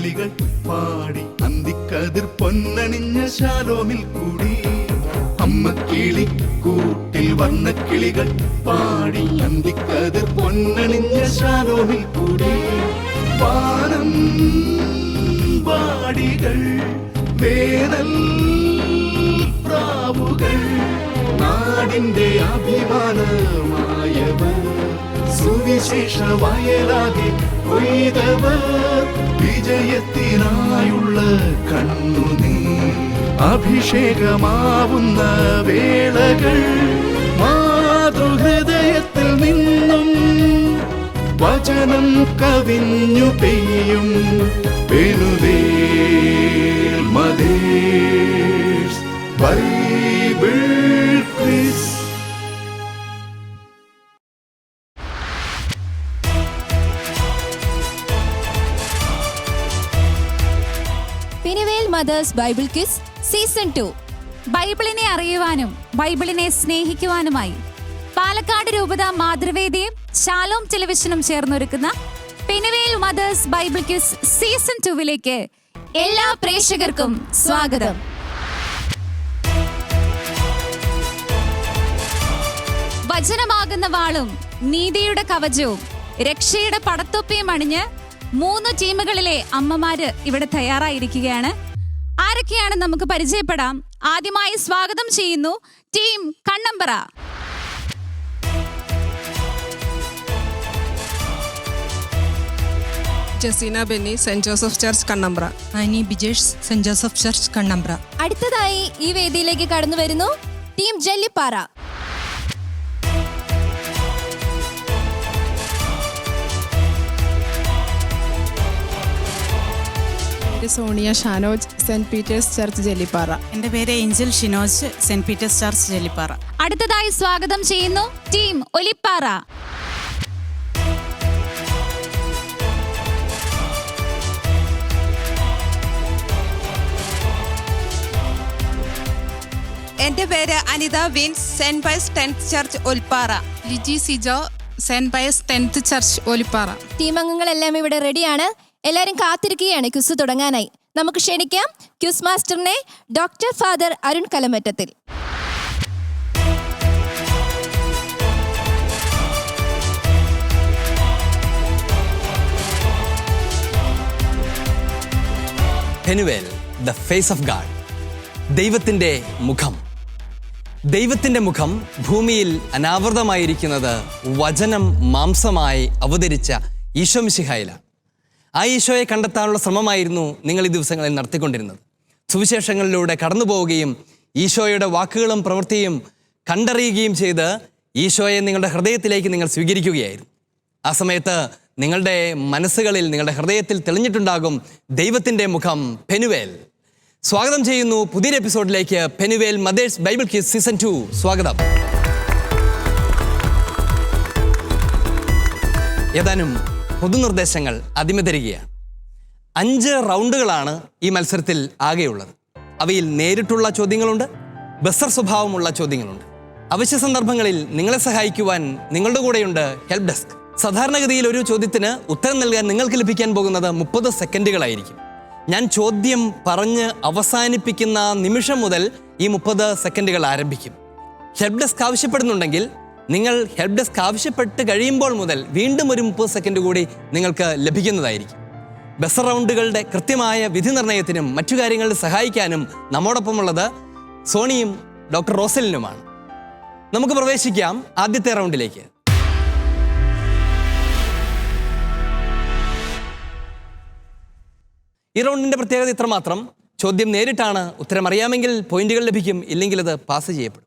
കിളികൾ പാടി അന്തിക്കതിർ പൊന്നണിഞ്ഞ ശാലോമിൽ കൂടി. അമ്മ കിളി കൂട്ടിൽ വന്ന കിളികൾ പാടി അന്തിക്കതിർ പൊന്നണിഞ്ഞ ശാലോമിൽ കൂടി. വാനം വാടികൾ വേനൽ പ്രാവുകൾ നാടിന്റെ അഭിമാനമായവർ സുവിശേഷ വയലാകെ കൊയ്തവർ വിജയത്തിനായുള്ള കണ്ണുനീർ അഭിഷേകമാവുന്ന വേളകൾ മാതൃഹൃദയത്തിൽ നിന്നും വചനം കവിഞ്ഞു പെയ്യും Penuel mothers Bible quiz. Penuel mothers Bible quiz season 2. ബൈബിളിനെ അറിയുവാനും ബൈബിളിനെ സ്നേഹിക്കുവാനുമായി പാലക്കാട് രൂപത മാതൃവേദിയും ശാലോം ടെലിവിഷനും ചേർന്നൊരുക്കുന്ന Penuel mothers Bible quiz season 2 എല്ലാ പ്രേക്ഷകർക്കും സ്വാഗതം. വചനമാകുന്ന വാളും നീതിയുടെ കവചവും രക്ഷയുടെ പടത്തൊപ്പിയും അണിഞ്ഞ് 3 ടീമുകളിലെ അമ്മമാര് ഇവിടെ തയ്യാറായിരിക്കുകയാണ്. ആരൊക്കെയാണ് നമുക്ക് പരിചയപ്പെടാം. ആദ്യമായി സ്വാഗതം ചെയ്യുന്നു team Kannambra. Jaseena Benny, saint Joseph church Kannambra. Annie Bijesh, saint Joseph church Kannambra. അടുത്തതായി ഈ വേദിയിലേക്ക് കടന്നു വരുന്നു team Jallippara. Sonia Shanoj, saint Peter's church Jallippara. എൻ്റെ പേര് Angel Shinoj, saint Peter's church Jallippara. അടുത്തതായി സ്വാഗതം ചെയ്യുന്നു ടീം ഒലിപ്പാറ. എൻ്റെ പേര് Anitha Vince, saint Pius 10th church Olippara. Liji Sijo, saint Pius 10th church Olippara. Team അംഗങ്ങളെല്ലാം ഇവിടെ റെഡിയാണ്. എല്ലാവരും കാത്തിരിക്കുകയാണ് ക്വിസ് തുടങ്ങാനായി. നമുക്ക് ക്ഷണിക്കാം ക്വിസ് മാസ്റ്ററിനെ, doctor father Arun Kalamattathil. Penuel, the face of God, ദൈവത്തിൻ്റെ മുഖം. ദൈവത്തിൻ്റെ മുഖം ഭൂമിയിൽ അനാവൃതമായിരിക്കുന്നത് വചനം മാംസമായി അവതരിച്ച ഈശോ മിശിഹായിലാണ്. ആ ഈശോയെ കണ്ടെത്താനുള്ള ശ്രമമായിരുന്നു നിങ്ങൾ ഈ ദിവസങ്ങളിൽ നടത്തിക്കൊണ്ടിരുന്നത്. സുവിശേഷങ്ങളിലൂടെ കടന്നു പോവുകയും ഈശോയുടെ വാക്കുകളും പ്രവൃത്തിയും കണ്ടറിയുകയും ചെയ്ത് ഈശോയെ നിങ്ങളുടെ ഹൃദയത്തിലേക്ക് നിങ്ങൾ സ്വീകരിക്കുകയായിരുന്നു. ആ സമയത്ത് നിങ്ങളുടെ മനസ്സുകളിൽ, നിങ്ങളുടെ ഹൃദയത്തിൽ തെളിഞ്ഞിട്ടുണ്ടാകും ദൈവത്തിൻ്റെ മുഖം പെനുവേൽ. സ്വാഗതം ചെയ്യുന്നു പുതിയൊരു എപ്പിസോഡിലേക്ക്. Penuel mothers Bible quiz season 2 സ്വാഗതം. ഏതാനും പൊതുനിർദ്ദേശങ്ങൾ ആദ്യമേ തരികയാണ്. 5 റൗണ്ടുകളാണ് ഈ മത്സരത്തിൽ ആകെയുള്ളത്. അവയിൽ നേരിട്ടുള്ള ചോദ്യങ്ങളുണ്ട്, ബസർ സ്വഭാവമുള്ള ചോദ്യങ്ങളുണ്ട്. അവശ്യ സന്ദർഭങ്ങളിൽ നിങ്ങളെ സഹായിക്കുവാൻ നിങ്ങളുടെ കൂടെയുണ്ട് ഹെൽപ്പ് ഡെസ്ക്. സാധാരണഗതിയിൽ ഒരു ചോദ്യത്തിന് ഉത്തരം നൽകാൻ നിങ്ങൾക്ക് ലഭിക്കാൻ പോകുന്നത് 30 സെക്കൻഡുകളായിരിക്കും. ഞാൻ ചോദ്യം പറഞ്ഞ് അവസാനിപ്പിക്കുന്ന നിമിഷം മുതൽ ഈ 30 സെക്കൻഡുകൾ ആരംഭിക്കും. ഹെൽപ്പ് ഡെസ്ക് ആവശ്യപ്പെടുന്നുണ്ടെങ്കിൽ നിങ്ങൾ ഹെൽപ്പ് ഡെസ്ക് ആവശ്യപ്പെട്ട് കഴിയുമ്പോൾ മുതൽ വീണ്ടും ഒരു 30 സെക്കൻഡ് കൂടി നിങ്ങൾക്ക് ലഭിക്കുന്നതായിരിക്കും. ബസർ റൗണ്ടുകളുടെ കൃത്യമായ വിധി നിർണ്ണയത്തിനും മറ്റു കാര്യങ്ങളിൽ സഹായിക്കാനും നമ്മോടൊപ്പമുള്ളത് സോണിയും ഡോക്ടർ റോസലിനുമാണ്. നമുക്ക് പ്രവേശിക്കാം ആദ്യത്തെ റൗണ്ടിലേക്ക്. ഈ റൗണ്ടിൻ്റെ പ്രത്യേകത ഇത്രമാത്രം: ചോദ്യം നേരിട്ടാണ്. ഉത്തരം അറിയാമെങ്കിൽ പോയിന്റുകൾ ലഭിക്കും, ഇല്ലെങ്കിൽ അത് പാസ് ചെയ്യപ്പെടും.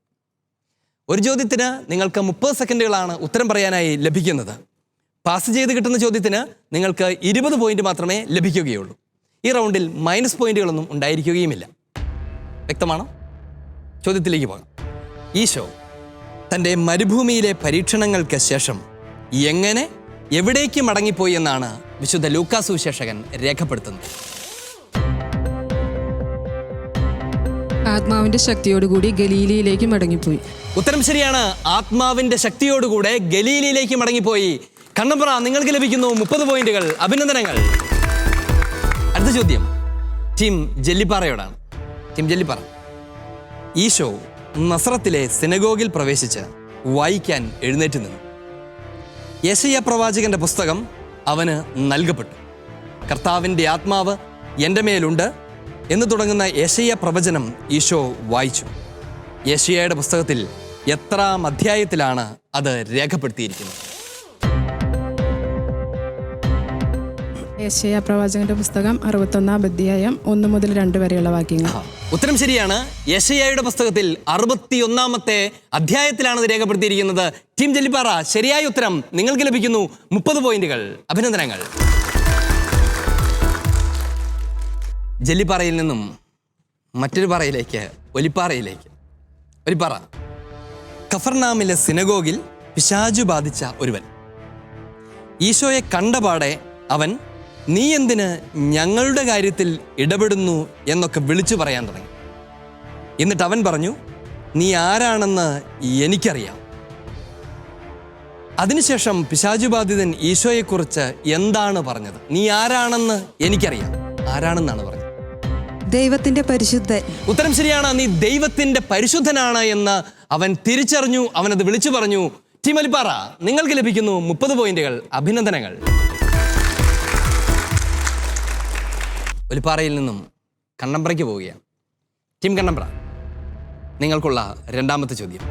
ഒരു ചോദ്യത്തിന് നിങ്ങൾക്ക് 30 സെക്കൻഡുകളാണ് ഉത്തരം പറയാനായി ലഭിക്കുന്നത്. പാസ് ചെയ്ത് കിട്ടുന്ന ചോദ്യത്തിന് നിങ്ങൾക്ക് 20 പോയിന്റ് മാത്രമേ ലഭിക്കുകയുള്ളൂ. ഈ റൗണ്ടിൽ മൈനസ് പോയിന്റുകളൊന്നും ഉണ്ടായിരിക്കുകയുമില്ല. വ്യക്തമാണോ? ചോദ്യത്തിലേക്ക് പോകാം. ഈശോ തൻ്റെ മരുഭൂമിയിലെ പരീക്ഷണങ്ങൾക്ക് ശേഷം എങ്ങനെ, എവിടേക്ക് മടങ്ങിപ്പോയി എന്നാണ് വിശുദ്ധ ലൂക്കാ സുവിശേഷകൻ രേഖപ്പെടുത്തുന്നത്. ആത്മാവിന്റെ ശക്തിയോടുകൂടി ഗലീലയിലേക്ക് മടങ്ങിപ്പോയി. ഉത്തരം ശരിയാണ്. ആത്മാവിന്റെ ശക്തിയോടുകൂടെ ഗലീലയിലേക്ക് മടങ്ങിപ്പോയി. കണ്ണമ്പ്ര, നിങ്ങൾക്ക് ലഭിക്കുന്നു 30 പോയിന്റുകൾ. അഭിനന്ദനങ്ങൾ. അടുത്ത ചോദ്യം ടീം ജെല്ലിപ്പാറയോടാണ്. ടീം ജെല്ലിപ്പാറ, ഈശോ നസ്രത്തിലെ സിനഗോഗിൽ പ്രവേശിച്ച് വായിക്കാൻ എഴുന്നേറ്റ് നിന്നു. യെശയ്യാ പ്രവാചകന്റെ പുസ്തകം അവന് നൽകപ്പെട്ടു. കർത്താവിൻ്റെ ആത്മാവ് എൻ്റെ മേലുണ്ട് എന്ന് തുടങ്ങുന്ന യെശയ്യാ പ്രവചനം ഈശോ വായിച്ചു. യെശയ്യായുടെ പുസ്തകത്തിൽ എത്രാം അധ്യായത്തിലാണ് അത് രേഖപ്പെടുത്തിയിരിക്കുന്നത്? യെശയ്യാ പ്രവാചകന്റെ പുസ്തകം 61 അധ്യായം 1 മുതൽ 2 വരെയുള്ള വാക്യങ്ങൾ. ഉത്തരം ശരിയാണ്. യെശയ്യായുടെ പുസ്തകത്തിൽ 61 അധ്യായത്തിലാണ് ഇത് രേഖപ്പെടുത്തിയിരിക്കുന്നത്. ടീം ജെല്ലിപ്പാറ, ശരിയായ ഉത്തരം. നിങ്ങൾക്ക് ലഭിക്കുന്നു 30 പോയിന്റുകൾ. അഭിനന്ദനങ്ങൾ. ജെല്ലിപ്പാറയിൽ നിന്നും മറ്റൊരു പാറയിലേക്ക്, ഒലിപ്പാറയിലേക്ക്. ഒലിപ്പാറ, കഫർനാമിലെ സിനഗോഗിൽ പിശാചു ബാധിച്ച ഒരുവൻ. ഈശോയെ കണ്ടപാടെ അവൻ, നീ എന്തിന് ഞങ്ങളുടെ കാര്യത്തിൽ ഇടപെടുന്നു എന്നൊക്കെ വിളിച്ചു പറയാൻ തുടങ്ങി. എന്നിട്ട് അവൻ പറഞ്ഞു, നീ ആരാണെന്ന് എനിക്കറിയാം. അതിനുശേഷം പിശാചുബാധിതൻ ഈശോയെക്കുറിച്ച് എന്താണ് പറഞ്ഞത്? നീ ആരാണെന്ന് എനിക്കറിയാം. ആരാണെന്നാണ് പറഞ്ഞത്? ദൈവത്തിന്റെ പരിശുദ്ധൻ. ഉത്തരം ശരിയാണ്. നീ ദൈവത്തിന്റെ പരിശുദ്ധനാണ് എന്ന് അവൻ തിരിച്ചറിഞ്ഞു. അവനത് വിളിച്ചു പറഞ്ഞു. ടീം ഒലിപ്പാറ, നിങ്ങൾക്ക് ലഭിക്കുന്നു 30 പോയിന്റുകൾ. അഭിനന്ദനങ്ങൾ. ഒലിപ്പാറയിൽ നിന്നും കണ്ണമ്പ്രയ്ക്ക് പോവുകയാണ്. ടീം കണ്ണമ്പ്ര, നിങ്ങൾക്കുള്ള രണ്ടാമത്തെ ചോദ്യം.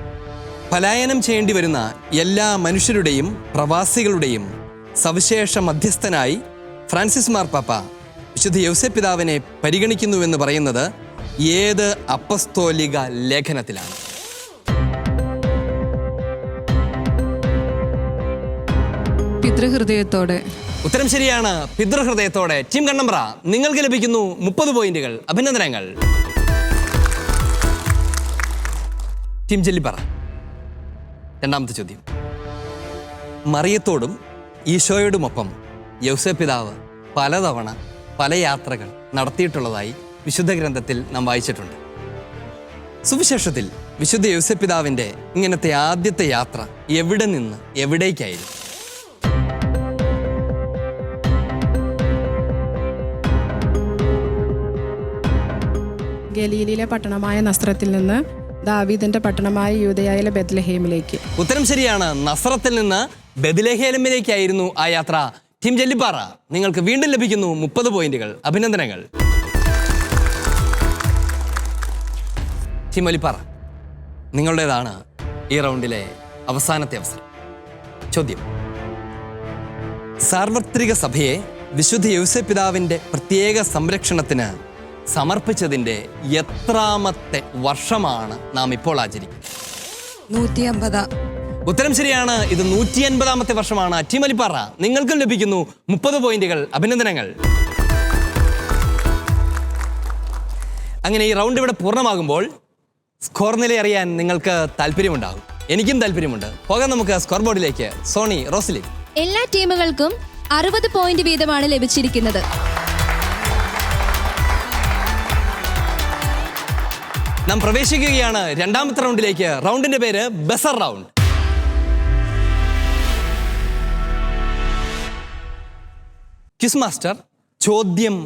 പലായനം ചെയ്യേണ്ടി വരുന്ന എല്ലാ മനുഷ്യരുടെയും പ്രവാസികളുടെയും സവിശേഷ മധ്യസ്ഥനായി ഫ്രാൻസിസ് മാർപ്പാപ്പ വിശുദ്ധ യൗസേപ്പ് പിതാവിനെ പരിഗണിക്കുന്നുവെന്ന് പറയുന്നത് ഏത് അപ്പസ്തോലിക ലേഖനത്തിലാണ്? പിതൃഹൃദയത്തോടെ. ഉത്തരം ശരിയാണ്. പിതൃഹൃദയത്തോടെ. ടീം കണ്ണമ്പ്ര, നിങ്ങൾക്ക് ലഭിക്കുന്നു 30 പോയിന്റുകൾ. അഭിനന്ദനങ്ങൾ. ടീം ജെല്ലിപ്പാറ, രണ്ടാമത്തെ ചോദ്യം. മറിയത്തോടും ഈശോയോടുമൊപ്പം യൗസേപ്പ് പിതാവ് പലതവണ പല യാത്രകൾ നടത്തിയിട്ടുള്ളതായി വിശുദ്ധ ഗ്രന്ഥത്തിൽ നാം വായിച്ചിട്ടുണ്ട്. സുവിശേഷത്തിൽ വിശുദ്ധ യൗസേപ്പ് പിതാവിൻ്റെ ഇങ്ങനത്തെ ആദ്യത്തെ യാത്ര എവിടെ നിന്ന് എവിടേക്കായിരുന്നു? ഗലീലിയിലെ പട്ടണമായ നസ്രത്തിൽ നിന്ന് ദാവീദിന്റെ പട്ടണമായ യൂദയായിലെ ബെത്ലഹേമിലേക്ക്. ഉത്തരം ശരിയാണ്. നസ്രത്തിൽ നിന്ന് ബെത്ലഹേമിലേക്കായിരുന്നു ആ യാത്ര. ടീം ജെല്ലിപ്പാറ, നിങ്ങൾക്ക് വീണ്ടും ലഭിക്കുന്നു 30 പോയിന്റുകൾ. അഭിനന്ദനങ്ങൾ. ടീം ഒലിപ്പാറ, നിങ്ങളുടേതാണ് ഈ റൗണ്ടിലെ അവസാനത്തെ അവസരം. ചോദ്യം. സാർവത്രിക സഭയെ വിശുദ്ധ യൗസേപ്പ് പിതാവിൻ്റെ പ്രത്യേക സംരക്ഷണത്തിന് സമർപ്പിച്ചതിൻ്റെ എത്രാമത്തെ വർഷമാണ് നാം ഇപ്പോൾ ആചരിക്കുന്നത്? 150. ഉത്തരം ശരിയാണ്. ഇത് 150-ാമത്തെ വർഷമാണ്. ടീം ഒലിപ്പാറ, നിങ്ങൾക്കും ലഭിക്കുന്നു 30 പോയിന്റുകൾ. അഭിനന്ദനങ്ങൾ. അങ്ങനെ ഈ റൗണ്ട് ഇവിടെ പൂർണ്ണമാകുമ്പോൾ സ്കോർ നില അറിയാൻ നിങ്ങൾക്ക് താല്പര്യമുണ്ടാകും. എനിക്കും താല്പര്യമുണ്ട്. പോകാൻ നമുക്ക് സ്കോർ ബോർഡിലേക്ക്. സോണി, റോസ്ലി. എല്ലാ ടീമുകൾക്കും 60 പോയിന്റ് വീതമാണ് ലഭിച്ചിരിക്കുന്നത്. നാം പ്രവേശിക്കുകയാണ് രണ്ടാമത്തെ റൗണ്ടിലേക്ക്. റൗണ്ടിന്റെ പേര് ബസർ റൗണ്ട്. ക്വിസ് മാസ്റ്റർ ചോദ്യം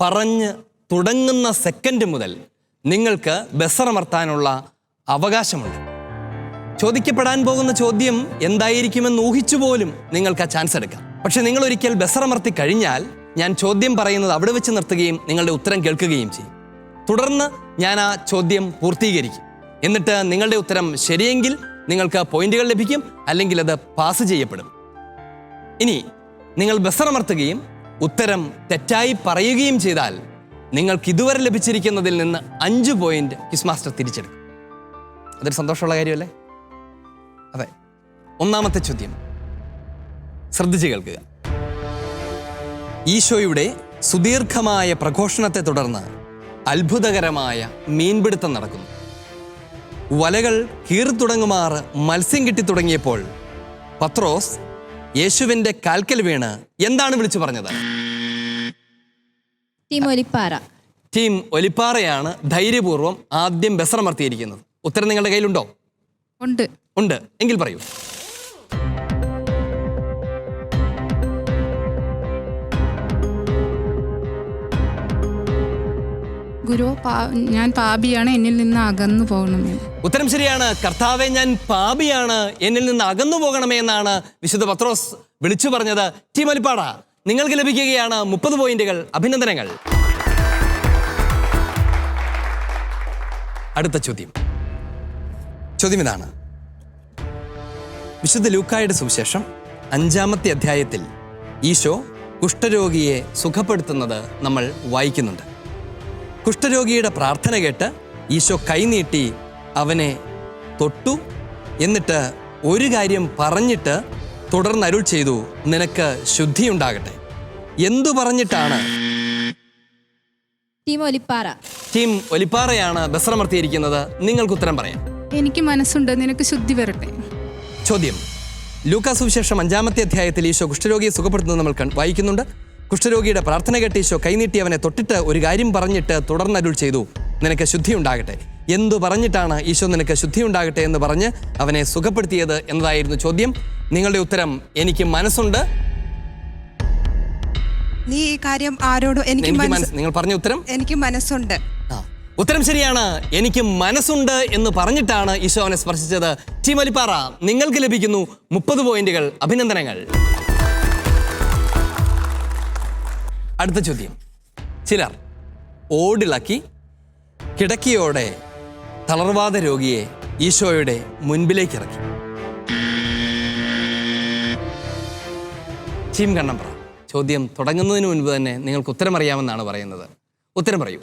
പറഞ്ഞ് തുടങ്ങുന്ന സെക്കൻഡ് മുതൽ നിങ്ങൾക്ക് ബസറമർത്താനുള്ള അവകാശമുണ്ട്. ചോദിക്കപ്പെടാൻ പോകുന്ന ചോദ്യം എന്തായിരിക്കുമെന്ന് ഊഹിച്ചു പോലും നിങ്ങൾക്ക് ആ ചാൻസ് എടുക്കാം. പക്ഷെ നിങ്ങൾ ഒരിക്കൽ ബസറമർത്തി കഴിഞ്ഞാൽ ഞാൻ ചോദ്യം പറയുന്നത് അവിടെ വെച്ച് നിർത്തുകയും നിങ്ങളുടെ ഉത്തരം കേൾക്കുകയും ചെയ്യും. തുടർന്ന് ഞാൻ ആ ചോദ്യം പൂർത്തീകരിക്കും. എന്നിട്ട് നിങ്ങളുടെ ഉത്തരം ശരിയെങ്കിൽ നിങ്ങൾക്ക് പോയിന്റുകൾ ലഭിക്കും, അല്ലെങ്കിൽ അത് പാസ് ചെയ്യപ്പെടും. ഇനി നിങ്ങൾ ബസറമർത്തുകയും ഉത്തരം തെറ്റായി പറയുകയും ചെയ്താൽ നിങ്ങൾക്ക് ഇതുവരെ ലഭിച്ചിരിക്കുന്നതിൽ നിന്ന് 5 പോയിന്റ് ക്വിസ് മാസ്റ്റർ തിരിച്ചെടുക്കും. അതൊരു സന്തോഷമുള്ള കാര്യമല്ലേ? അതെ. ഒന്നാമത്തെ ചോദ്യം ശ്രദ്ധിച്ചു കേൾക്കുക. ഈശോയുടെ സുദീർഘമായ പ്രഘോഷണത്തെ തുടർന്ന് അത്ഭുതകരമായ മീൻപിടുത്തം നടക്കുന്നു. വലകൾ കീറിത്തുടങ്ങുമാറ് മത്സ്യം കിട്ടിത്തുടങ്ങിയപ്പോൾ പത്രോസ് യേശുവിന്റെ കാൽക്കൽ വീണ് എന്താണ് വിളിച്ചു പറഞ്ഞത്? ടീം ഒലിപ്പാറ. ടീം ഒലിപ്പാറയാണ് ധൈര്യപൂർവ്വം ആദ്യം ബസറമർത്തിയിരിക്കുന്നത്. ഉത്തരം നിങ്ങളുടെ കയ്യിലുണ്ടോ? ഉണ്ട്. ഉണ്ട്. എങ്കിൽ പറയൂ. ഗുരു ഞാൻ പാപിയാണ്, എന്നിൽ നിന്ന് അകന്നു പോകണമേ. ഉത്തരം ശരിയാണ്. കർത്താവെ, ഞാൻ പാപിയാണ്, എന്നിൽ നിന്ന് അകന്നു പോകണമേ എന്നാണ് വിശുദ്ധ പത്രോസ് വിളിച്ചു പറഞ്ഞത്. ടീം ഒലിപ്പാറ, നിങ്ങൾക്ക് ലഭിക്കുകയാണ് 30 പോയിന്റുകൾ. അഭിനന്ദനങ്ങൾ. അടുത്ത ചോദ്യം ഇതാണ്. വിശുദ്ധ ലൂക്കായുടെ സുവിശേഷം 5-ാമത്തെ അധ്യായത്തിൽ ഈശോ കുഷ്ഠരോഗിയെ സുഖപ്പെടുത്തുന്നത് നമ്മൾ വായിക്കുന്നുണ്ട്. കുഷ്ഠരോഗിയുടെ പ്രാർത്ഥന കേട്ട് ഈശോ കൈനീട്ടി അവനെ തൊട്ടു. എന്നിട്ട് ഒരു കാര്യം പറഞ്ഞിട്ട് തുടർന്ന് അരുൾ ചെയ്തു, നിനക്ക് ശുദ്ധിയുണ്ടാകട്ടെ. എന്തു പറഞ്ഞിട്ടാണ്? ടീം ഒലിപ്പാറ. ടീം ഒലിപ്പാറയാണ് ബസ്രമർത്തിയിരിക്കുന്നത്. നിങ്ങൾക്ക് ഉത്തരം പറയാം. എനിക്ക് മനസ്സുണ്ട്, നിനക്ക് ശുദ്ധി വരട്ടെ. ചോദ്യം: ലൂക്കാ സുവിശേഷം 5-ാമത്തെ അധ്യായത്തിൽ ഈശോ കുഷ്ഠരോഗിയെ സുഖപ്പെടുത്തുന്നത് നമ്മൾ വായിക്കുന്നുണ്ട്. കുഷ്ഠരോഗിയുടെ പ്രാർത്ഥന കേട്ട് ഈശോ കൈനീട്ടി അവനെ തൊട്ടിട്ട് ഒരു കാര്യം പറഞ്ഞിട്ട് തുടർന്ന് അരുൾ ചെയ്തു, നിനക്ക് ശുദ്ധി ഉണ്ടാകട്ടെ. എന്തു പറഞ്ഞിട്ടാണ് ഈശോ നിനക്ക് ശുദ്ധി ഉണ്ടാകട്ടെ എന്ന് പറഞ്ഞ് അവനെ സുഖപ്പെടുത്തിയത് എന്നതായിരുന്നു ചോദ്യം. നിങ്ങളുടെ ഉത്തരം എനിക്ക് മനസ്സുണ്ട്. നീ ഈ കാര്യം ആരോടും നിങ്ങൾ പറഞ്ഞ ഉത്തരം എനിക്ക് മനസ്സുണ്ട്. ഉത്തരം ശരിയാണ്. എനിക്ക് മനസ്സുണ്ട് എന്ന് പറഞ്ഞിട്ടാണ് ഈശോ അവനെ സ്പർശിച്ചത്. ടീം ഒലിപ്പാറ, നിങ്ങൾക്ക് ലഭിക്കുന്നു 30 പോയിന്റുകൾ. അഭിനന്ദനങ്ങൾ. അടുത്ത ചോദ്യം: ചിലർ ഓടിളക്കി കിടക്കിയോടെ തളർവാദ രോഗിയെ ഈശോയുടെ മുൻപിലേക്ക് ഇറക്കി. ടീം കണ്ണമ്പ്ര, ചോദ്യം തുടങ്ങുന്നതിന് മുൻപ് തന്നെ നിങ്ങൾക്ക് ഉത്തരം അറിയാമെന്നാണ് പറയുന്നത്. ഉത്തരം പറയൂ.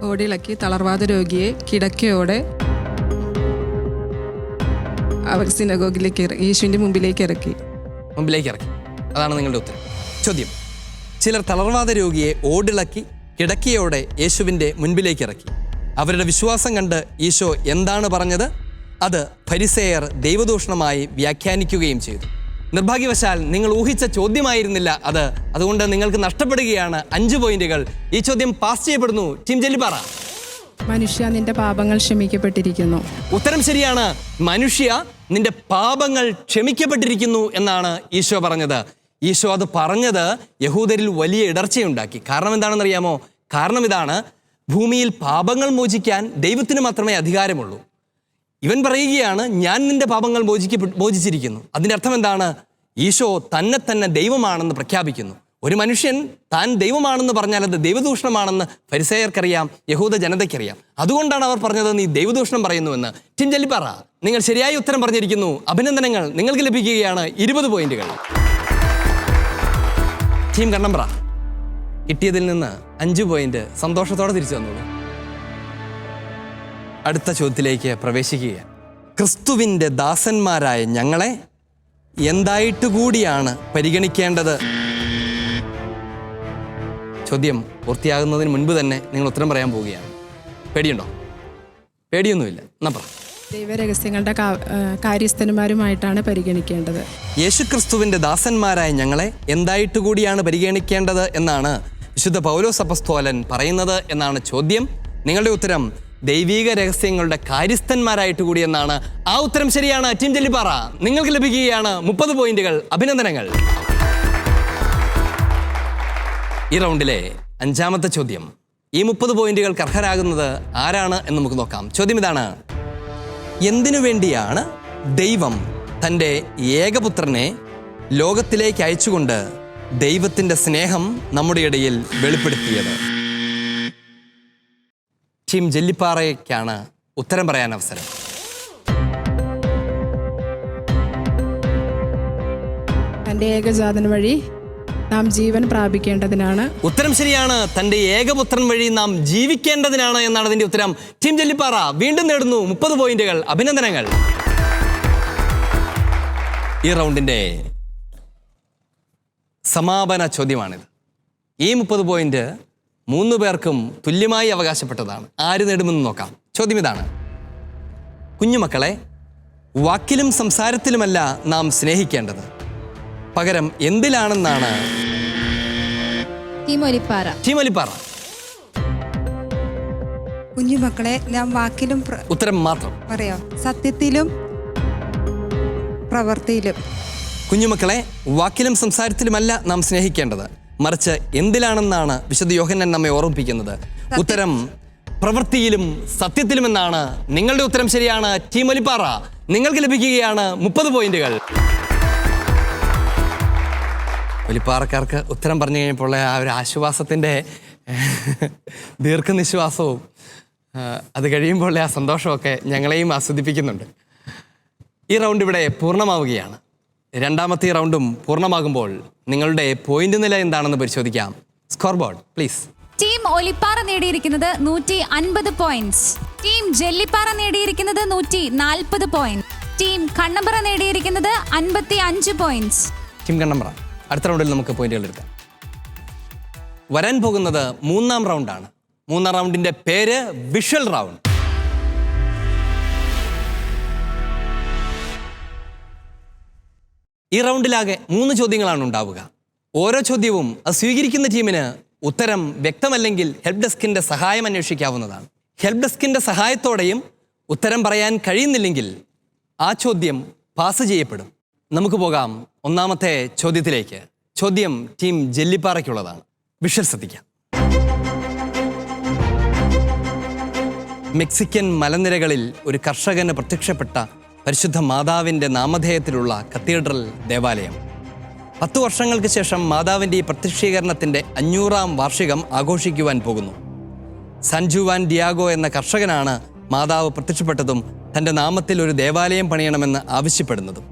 ഓടിളക്കി തളർവാദ രോഗിയെ കിടക്കയോടെ അവർ സിനഗോഗിലേക്ക് യേശുവിൻ്റെ മുമ്പിലേക്ക് ഇറക്കി. അതാണ് നിങ്ങളുടെ ഉത്തരം. ചോദ്യം: ചിലർ തളർവാദ രോഗിയെ ഓടിളക്കി കിടക്കയോടെ യേശുവിൻ്റെ മുൻപിലേക്ക് ഇറക്കി. അവരുടെ വിശ്വാസം കണ്ട് ഈശോ എന്താണ് പറഞ്ഞത്? അത് ഫരിസേയർ ദൈവദൂഷണമായി വ്യാഖ്യാനിക്കുകയും ചെയ്തു. നിർഭാഗ്യവശാൽ നിങ്ങൾ ഊഹിച്ച ചോദ്യമായിരുന്നില്ല അത്. അതുകൊണ്ട് നിങ്ങൾക്ക് നഷ്ടപ്പെടുകയാണ് 5 പോയിന്റുകൾ. ഈ ചോദ്യം പാസ് ചെയ്യപ്പെടുന്നു. ടീം ജെല്ലിപ്പാറ. മനുഷ്യ, നിന്റെ പാപങ്ങൾ ക്ഷമിക്കപ്പെട്ടിരിക്കുന്നു. ഉത്തരം ശരിയാണ്. മനുഷ്യ, നിന്റെ പാപങ്ങൾ ക്ഷമിക്കപ്പെട്ടിരിക്കുന്നു എന്നാണ് ഈശോ പറഞ്ഞത്. ഈശോ അത് പറഞ്ഞത് യഹൂദരിൽ വലിയ ഇടർച്ചയുണ്ടാക്കി. കാരണം എന്താണെന്നറിയാമോ? കാരണം ഇതാണ്: ഭൂമിയിൽ പാപങ്ങൾ മോചിക്കാൻ ദൈവത്തിന് മാത്രമേ അധികാരമുള്ളൂ. ഇവൻ പറയുകയാണ്, ഞാൻ നിന്റെ പാപങ്ങൾ മോചിച്ചിരിക്കുന്നു. അതിൻ്റെ അർത്ഥം എന്താണ്? ഈശോ തന്നെ ദൈവമാണെന്ന് പ്രഖ്യാപിക്കുന്നു. ഒരു മനുഷ്യൻ താൻ ദൈവമാണെന്ന് പറഞ്ഞാൽ അത് ദൈവദൂഷണമാണെന്ന് ഫരിസേയർക്കറിയാം, യഹൂദ ജനതയ്ക്കറിയാം. അതുകൊണ്ടാണ് അവർ പറഞ്ഞത് നീ ദൈവദൂഷണം പറയുന്നുവെന്ന്. ടീം ജെല്ലിപ്പാറ, നിങ്ങൾ ശരിയായ ഉത്തരം പറഞ്ഞിരിക്കുന്നു. അഭിനന്ദനങ്ങൾ. നിങ്ങൾക്ക് ലഭിക്കുകയാണ് 20 പോയിന്റുകൾ. ടീം കണ്ണമ്പ്ര, കിട്ടിയതിൽ നിന്ന് 5 പോയിന്റ് സന്തോഷത്തോടെ തിരിച്ചു വന്നോളൂ. അടുത്ത ചോദ്യത്തിലേക്ക് പ്രവേശിക്കുകയാണ്. ക്രിസ്തുവിൻ്റെ ദാസന്മാരായ ഞങ്ങളെ എന്തായിട്ട് കൂടിയാണ് പരിഗണിക്കേണ്ടത്? ചോദ്യം പൂർത്തിയാകുന്നതിന് മുൻപ് തന്നെ നിങ്ങൾ ഉത്തരം പറയാൻ പോവുകയാണ്. പേടിയുണ്ടോ? പേടിയൊന്നുമില്ല. എന്നാ പറ. ദൈവരഹസ്യങ്ങളുടെ കാര്യസ്ഥന്മാരുമായിട്ടാണ് പരിഗണിക്കേണ്ടത്. യേശുക്രിസ്തുവിൻ്റെ ദാസന്മാരായ ഞങ്ങളെ എന്തായിട്ട് കൂടിയാണ് പരിഗണിക്കേണ്ടത് എന്നാണ് വിശുദ്ധ പൗലോസ് അപ്പസ്തോലൻ പറയുന്നത് എന്നാണ് ചോദ്യം. നിങ്ങളുടെ ഉത്തരം ദൈവീക രഹസ്യങ്ങളുടെ കാര്യസ്ഥന്മാരായിട്ട് കൂടി എന്നാണ്. ആ ഉത്തരം ശരിയാണ്. ടീം ജെല്ലിപ്പാറ, നിങ്ങൾക്ക് ലഭിക്കുകയാണ് 30 പോയിന്റുകൾ. അഭിനന്ദനങ്ങൾ. ഈ റൗണ്ടിലെ 5-ാമത്തെ ചോദ്യം. ഈ 30 പോയിന്റുകൾക്ക് അർഹരാകുന്നത് ആരാണ് എന്ന് നമുക്ക് നോക്കാം. ചോദ്യം ഇതാണ്: എന്തിനു വേണ്ടിയാണ് ദൈവം തൻ്റെ ഏകപുത്രനെ ലോകത്തിലേക്ക് അയച്ചുകൊണ്ട് ദൈവത്തിൻ്റെ സ്നേഹം നമ്മുടെ ഇടയിൽ വെളിപ്പെടുത്തിയത്? ടീം ജെല്ലിപ്പാറയ്ക്കാണ് ഉത്തരം പറയാൻ അവസരം. തൻ്റെ ഏകജാതൻ വഴി നാം ജീവൻ പ്രാപിക്കേണ്ടതിനാണ്. ഉത്തരം ശരിയാണ്. തൻ്റെ ഏകപുത്രൻ വഴി നാം ജീവിക്കേണ്ടതിനാണ് എന്നാണ് അതിൻ്റെ ഉത്തരം. ടീം ജെല്ലിപ്പാറ വീണ്ടും നേടുന്നു 30 പോയിന്റുകൾ. അഭിനന്ദനങ്ങൾ. ഈ റൗണ്ടിൻ്റെ സമാപന ചോദ്യമാണിത്. ഈ 30 പോയിന്റ് 3 പേർക്കും തുല്യമായി അവകാശപ്പെട്ടതാണ്. ആര് നേടുമെന്ന് നോക്കാം. ചോദ്യം ഇതാണ്: കുഞ്ഞുമക്കളെ, വാക്കിലും സംസാരത്തിലുമല്ല നാം സ്നേഹിക്കേണ്ടത്, പകരം എന്തിലാണെന്നാണ്? ടീം ഒലിപ്പാറ. കുഞ്ഞുമക്കളെ, ഞാൻ വാക്കിലും ഉത്തരം മാത്രം പറയാം, സത്യത്തിലും പ്രവൃത്തിയിലും. കുഞ്ഞുമക്കളെ, വാക്കിലും സംസാരത്തിലുമല്ല നാം സ്നേഹിക്കേണ്ടത്, മറിച്ച് എന്തിലാണെന്നാണ് വിശുദ്ധ യോഹന്നാൻ നമ്മെ ഓർമ്മിപ്പിക്കുന്നത്. ഉത്തരം പ്രവൃത്തിയിലും സത്യത്തിലുമെന്നാണ്. നിങ്ങളുടെ ഉത്തരം ശരിയാണ്. ടീം ഒലിപ്പാറ, നിങ്ങൾക്ക് ലഭിക്കുകയാണ് 30 പോയിന്റുകൾ. ഒലിപ്പാറക്കാർക്ക് ഉത്തരം പറഞ്ഞു കഴിഞ്ഞപ്പോൾ ആ ഒരു ആശ്വാസത്തിൻ്റെ ദീർഘനിശ്വാസവും അത് കഴിയുമ്പോൾ ആ സന്തോഷമൊക്കെ ഞങ്ങളെയും ആസ്വദിപ്പിക്കുന്നുണ്ട്. ഈ റൗണ്ട് ഇവിടെ പൂർണ്ണമാവുകയാണ്. രണ്ടാമത്തെ റൗണ്ടും പൂർണ്ണമാകുമ്പോൾ നിങ്ങളുടെ പോയിന്റ് നില എന്താണെന്ന് പരിശോധിക്കാം. Score board please. Team Olippara നേടിയിരിക്കുന്നത് 150 പോയിന്റ്സ്. ടീം ജെല്ലിപ്പാറ നേടിയിരിക്കുന്നത് 140 പോയിന്റ്. ടീം കണ്ണമ്പ്ര നേടിയിരിക്കുന്നത് 55 പോയിന്റ്സ്. ടീം കണ്ണമ്പ്ര, അടുത്ത റൗണ്ടിൽ നമുക്ക് പോയിന്റുകൾ എടുക്കാം. വരാൻ പോകുന്നത് 3-ാം റൗണ്ടാണ്. 3-ാം റൗണ്ടിന്റെ പേര് വിഷ്വൽ റൗണ്ട്. ഈ റൗണ്ടിലാകെ 3 ചോദ്യങ്ങളാണ് ഉണ്ടാവുക. ഓരോ ചോദ്യവും അത് സ്വീകരിക്കുന്ന ടീമിന് ഉത്തരം വ്യക്തമല്ലെങ്കിൽ ഹെൽപ്പ് ഡെസ്കിന്റെ സഹായം അന്വേഷിക്കാവുന്നതാണ്. ഹെൽപ്പ് ഡെസ്കിന്റെ സഹായത്തോടെയും ഉത്തരം പറയാൻ കഴിയുന്നില്ലെങ്കിൽ ആ ചോദ്യം പാസ് ചെയ്യപ്പെടും. നമുക്ക് പോകാം 1-ാമത്തെ ചോദ്യത്തിലേക്ക്. ചോദ്യം ടീം ജെല്ലിപ്പാറയ്ക്കുള്ളതാണ്. വിഷ്വൽ ശ്രദ്ധിക്കാം. മെക്സിക്കൻ മലനിരകളിൽ ഒരു കർഷകന് പ്രത്യക്ഷപ്പെട്ട പരിശുദ്ധ മാതാവിൻ്റെ നാമധേയത്തിലുള്ള കത്തീഡ്രൽ ദേവാലയം. 10 വർഷങ്ങൾക്ക് ശേഷം മാതാവിൻ്റെ ഈ പ്രത്യക്ഷീകരണത്തിൻ്റെ 500-ാം വാർഷികം ആഘോഷിക്കുവാൻ പോകുന്നു. സാൻ ജുവാൻ ഡിയാഗോ എന്ന കർഷകനാണ് മാതാവ് പ്രത്യക്ഷപ്പെട്ടതും തൻ്റെ നാമത്തിൽ ഒരു ദേവാലയം പണിയണമെന്ന് ആവശ്യപ്പെടുന്നതും.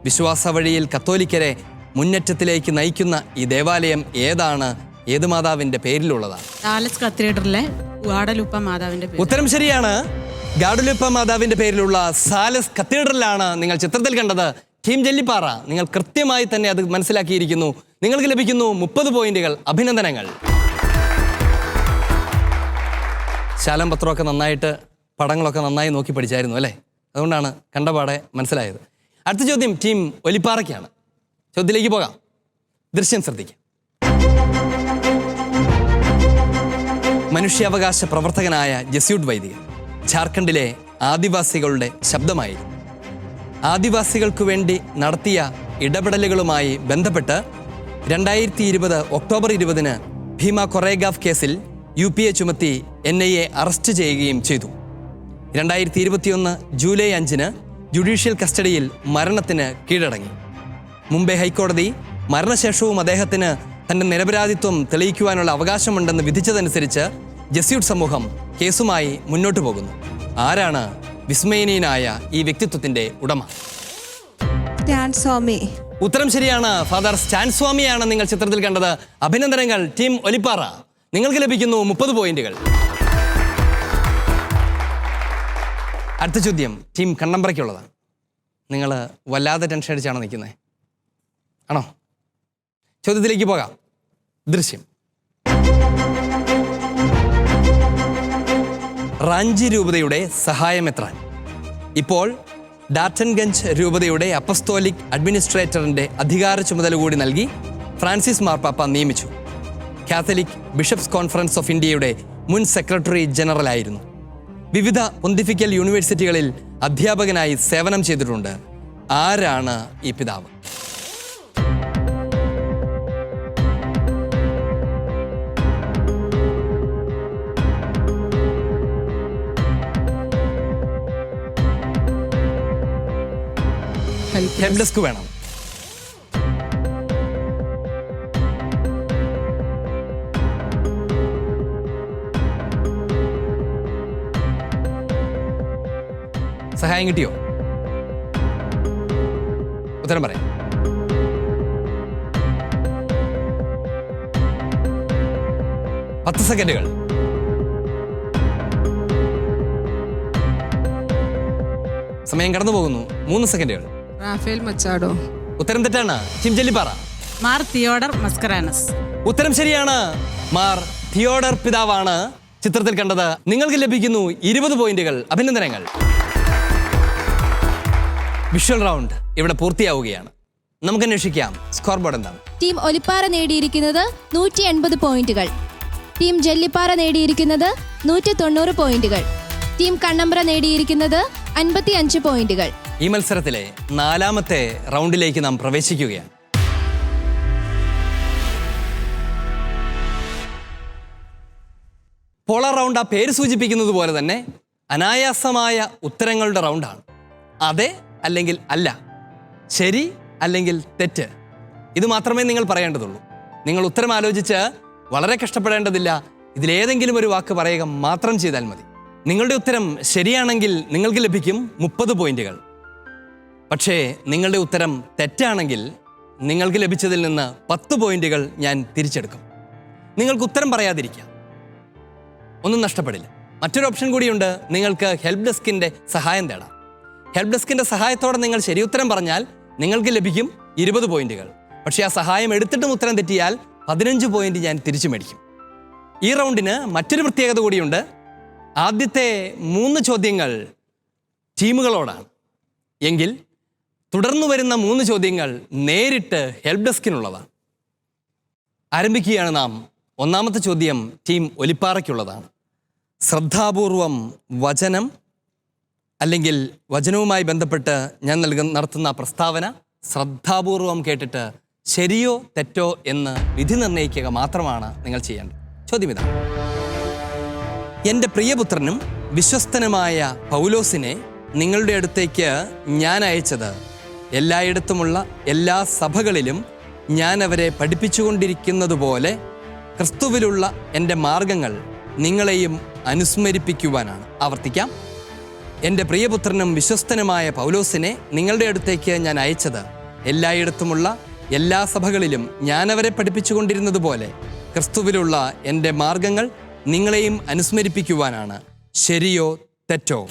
വിശ്വാസ വഴിയിൽ കത്തോലിക്കരെ മുന്നേറ്റത്തിലേക്ക് നയിക്കുന്ന ഈ ദേവാലയം ഏതാണ്? ഏത് മാതാവിൻ്റെ പേരിലുള്ളതാണ്? ഡാലസ് കത്തീഡ്രലിലെ ഗാഡലുപ്പ മാതാവിന്റെ പേര്. ഉത്തരം ശരിയാണ്. ഗാഡലുപ്പ മാതാവിൻ്റെ പേരിലുള്ള സാലസ് കത്തീഡ്രലാണ് നിങ്ങൾ ചിത്രത്തിൽ കണ്ടത്. ടീം ജെല്ലിപ്പാറ, നിങ്ങൾ കൃത്യമായി തന്നെ അത് മനസ്സിലാക്കിയിരിക്കുന്നു. നിങ്ങൾക്ക് ലഭിക്കുന്നു 30 പോയിന്റുകൾ. അഭിനന്ദനങ്ങൾ. ശാലം പത്രമൊക്കെ നന്നായിട്ട്, പടങ്ങളൊക്കെ നന്നായി നോക്കി പഠിച്ചായിരുന്നു അല്ലേ? അതുകൊണ്ടാണ് കണ്ടപാടെ മനസ്സിലായത്. അടുത്ത ചോദ്യം ടീം ഒലിപ്പാറയ്ക്കാണ്. ചോദ്യത്തിലേക്ക് പോകാം. ദൃശ്യം ശ്രദ്ധിക്കാം. മനുഷ്യാവകാശ പ്രവർത്തകനായ ജസ്യൂട്ട് വൈദികൻ ജാർഖണ്ഡിലെ ആദിവാസികളുടെ ശബ്ദമായിരുന്നു. ആദിവാസികൾക്കു വേണ്ടി നടത്തിയ ഇടപെടലുകളുമായി ബന്ധപ്പെട്ട് 2020 ഒക്ടോബർ 20-ന് ഭീമ കൊറേഗാവ് കേസിൽ UPA ചുമത്തി NIA അറസ്റ്റ് ചെയ്യുകയും ചെയ്തു. 2021 ജൂലൈ 5-ന് ജുഡീഷ്യൽ കസ്റ്റഡിയിൽ മരണത്തിന് കീഴടങ്ങി. മുംബൈ ഹൈക്കോടതി മരണശേഷവും അദ്ദേഹത്തിന് തൻ്റെ നിരപരാധിത്വം തെളിയിക്കുവാനുള്ള അവകാശമുണ്ടെന്ന് വിധിച്ചതനുസരിച്ച് ജസ്യൂട്ട് സമൂഹം കേസുമായി മുന്നോട്ടു പോകുന്നു. ആരാണ് വിസ്മയനീയനായ ഈ വ്യക്തിത്വത്തിന്റെ ഉടമ? സ്റ്റാൻ സ്വാമി. ഉത്തരം ശരിയാണ്. ഫാദർ സ്റ്റാൻ സ്വാമിയാണ് നിങ്ങൾ ചിത്രത്തിൽ കണ്ടത്. അഭിനന്ദനങ്ങൾ ടീം ഒലിപ്പാറ, നിങ്ങൾക്ക് ലഭിക്കുന്നു 30 പോയിന്റുകൾ. അടുത്ത ചോദ്യം ടീം കണ്ണമ്പ്രയ്ക്കുള്ളതാണ്. നിങ്ങൾ വല്ലാതെ ടെൻഷൻ അടിച്ചാണോ നിൽക്കുന്നത്? ആണോ? ചോദ്യത്തിലേക്ക് പോകാം. ദൃശ്യം. റാഞ്ചി രൂപതയുടെ സഹായമെത്രാൻ, ഇപ്പോൾ ഡാറ്റൻഗഞ്ച് രൂപതയുടെ അപ്പസ്തോലിക് അഡ്മിനിസ്ട്രേറ്ററിൻ്റെ അധികാര ചുമതല കൂടി നൽകി ഫ്രാൻസിസ് മാർപ്പാപ്പ നിയമിച്ചു. കാത്തലിക് ബിഷപ്സ് കോൺഫറൻസ് ഓഫ് ഇന്ത്യയുടെ മുൻ സെക്രട്ടറി ജനറൽ ആയിരുന്നു. വിവിധ പൊന്തിഫിക്കൽ യൂണിവേഴ്സിറ്റികളിൽ അധ്യാപകനായി സേവനം ചെയ്തിട്ടുണ്ട്. ആരാണ് ഈ പിതാവ്? ഹെൽപ്പ് ഡെസ്ക് വേണം. സഹായം കിട്ടിയോ? ഉത്തരം പറയാം. പത്ത് സെക്കൻഡുകൾ. സമയം കടന്നു പോകുന്നു. 3 സെക്കൻഡുകൾ. റാഫേൽ മച്ചാഡോ. ഉത്തരം തെറ്റാണ്. ടീം ജെല്ലിപ്പാറ. മാർ തിയോഡർ മസ്കറാനസ്. ഉത്തരം ശരിയാണ്. മാർ തിയോഡർ പിതാവാണ് ചിത്രത്തിൽ കണ്ടത്. നിങ്ങൾക്ക് ലഭിക്കുന്നു 20 പോയിന്റുകൾ. അഭിനന്ദനങ്ങൾ. വിഷ്വൽ റൗണ്ട് ഇവിടെ പൂർത്തിയാവുകയാണ്. നമുക്ക് അന്വേഷിക്കാം സ്കോർ ബോർഡ് എന്താണ്. ടീം ഒലിപ്പാറ നേടിയിരിക്കുന്നത് 180 പോയിന്റുകൾ. ടീം ജെല്ലിപ്പാറ നേടിയിരിക്കുന്നത് 190 പോയിന്റുകൾ. ടീം കണ്ണമ്പ്ര നേടിയിരിക്കുന്നത് 55 പോയിന്റുകൾ. ഈ മത്സരത്തിലെ 4ാമത്തെ റൗണ്ടിലേക്ക് നാം പ്രവേശിക്കുകയാണ്. പോളർ റൗണ്ട് ആ പേര് സൂചിപ്പിക്കുന്നത് പോലെ തന്നെ അനായാസമായ ഉത്തരങ്ങളുടെ റൗണ്ടാണ്. അതെ അല്ലെങ്കിൽ അല്ല, ശരി അല്ലെങ്കിൽ തെറ്റ്, ഇത് മാത്രമേ നിങ്ങൾ പറയേണ്ടതുള്ളൂ. നിങ്ങൾ ഉത്തരം ആലോചിച്ച് വളരെ കഷ്ടപ്പെടേണ്ടതില്ല. ഇതിലേതെങ്കിലും ഒരു വാക്ക് പറയുക മാത്രം ചെയ്താൽ മതി. നിങ്ങളുടെ ഉത്തരം ശരിയാണെങ്കിൽ നിങ്ങൾക്ക് ലഭിക്കും 30 പോയിന്റുകൾ. പക്ഷേ നിങ്ങളുടെ ഉത്തരം തെറ്റാണെങ്കിൽ നിങ്ങൾക്ക് ലഭിച്ചതിൽ നിന്ന് 10 പോയിന്റുകൾ ഞാൻ തിരിച്ചെടുക്കും. നിങ്ങൾക്ക് ഉത്തരം പറയാതിരിക്കാം, ഒന്നും നഷ്ടപ്പെടില്ല. മറ്റൊരു ഓപ്ഷൻ കൂടിയുണ്ട്, നിങ്ങൾക്ക് ഹെൽപ്പ് ഡെസ്കിൻ്റെ സഹായം തേടാം. ഹെൽപ്പ് ഡെസ്കിൻ്റെ സഹായത്തോടെ നിങ്ങൾ ശരി ഉത്തരം പറഞ്ഞാൽ നിങ്ങൾക്ക് ലഭിക്കും 20 പോയിന്റുകൾ. പക്ഷേ ആ സഹായം എടുത്തിട്ടും ഉത്തരം തെറ്റിയാൽ 15 പോയിന്റ് ഞാൻ തിരിച്ചു മേടിക്കും. ഈ റൗണ്ടിന് മറ്റൊരു പ്രത്യേകത കൂടിയുണ്ട്. ആദ്യത്തെ 3 ചോദ്യങ്ങൾ ടീമുകളോടാണ് എങ്കിൽ തുടർന്നു വരുന്ന 3 ചോദ്യങ്ങൾ നേരിട്ട് ഹെൽപ്പ് ഡെസ്കിനുള്ളതാണ്. ആരംഭിക്കുകയാണ് നാം. ഒന്നാമത്തെ ചോദ്യം ടീം ഒലിപ്പാറയ്ക്കുള്ളതാണ്. ശ്രദ്ധാപൂർവം വചനം അല്ലെങ്കിൽ വചനവുമായി ബന്ധപ്പെട്ട് ഞാൻ നടത്തുന്ന പ്രസ്താവന ശ്രദ്ധാപൂർവം കേട്ടിട്ട് ശരിയോ തെറ്റോ എന്ന് വിധി നിർണ്ണയിക്കുക മാത്രമാണ് നിങ്ങൾ ചെയ്യേണ്ടത്. ചോദ്യം ഇതാണ്: എൻ്റെ പ്രിയപുത്രനും വിശ്വസ്തനുമായ പൗലോസിനെ നിങ്ങളുടെ അടുത്തേക്ക് ഞാൻ അയച്ചത് എല്ലായിടത്തുമുള്ള എല്ലാ സഭകളിലും ഞാൻ അവരെ പഠിപ്പിച്ചുകൊണ്ടിരിക്കുന്നതുപോലെ ക്രിസ്തുവിലുള്ള എൻ്റെ മാർഗങ്ങൾ നിങ്ങളെയും അനുസ്മരിപ്പിക്കുവാനാണ്. ആവർത്തിക്കാം. എൻ്റെ പ്രിയപുത്രനും വിശ്വസ്തനുമായ പൗലോസിനെ നിങ്ങളുടെ അടുത്തേക്ക് ഞാൻ അയച്ചത് എല്ലായിടത്തുമുള്ള എല്ലാ സഭകളിലും ഞാൻ അവരെ പഠിപ്പിച്ചുകൊണ്ടിരുന്നതുപോലെ ക്രിസ്തുവിലുള്ള എൻ്റെ മാർഗങ്ങൾ നിങ്ങളെയും അനുസ്മരിപ്പിക്കുവാനാണ്. ശരിയോ തെറ്റോ?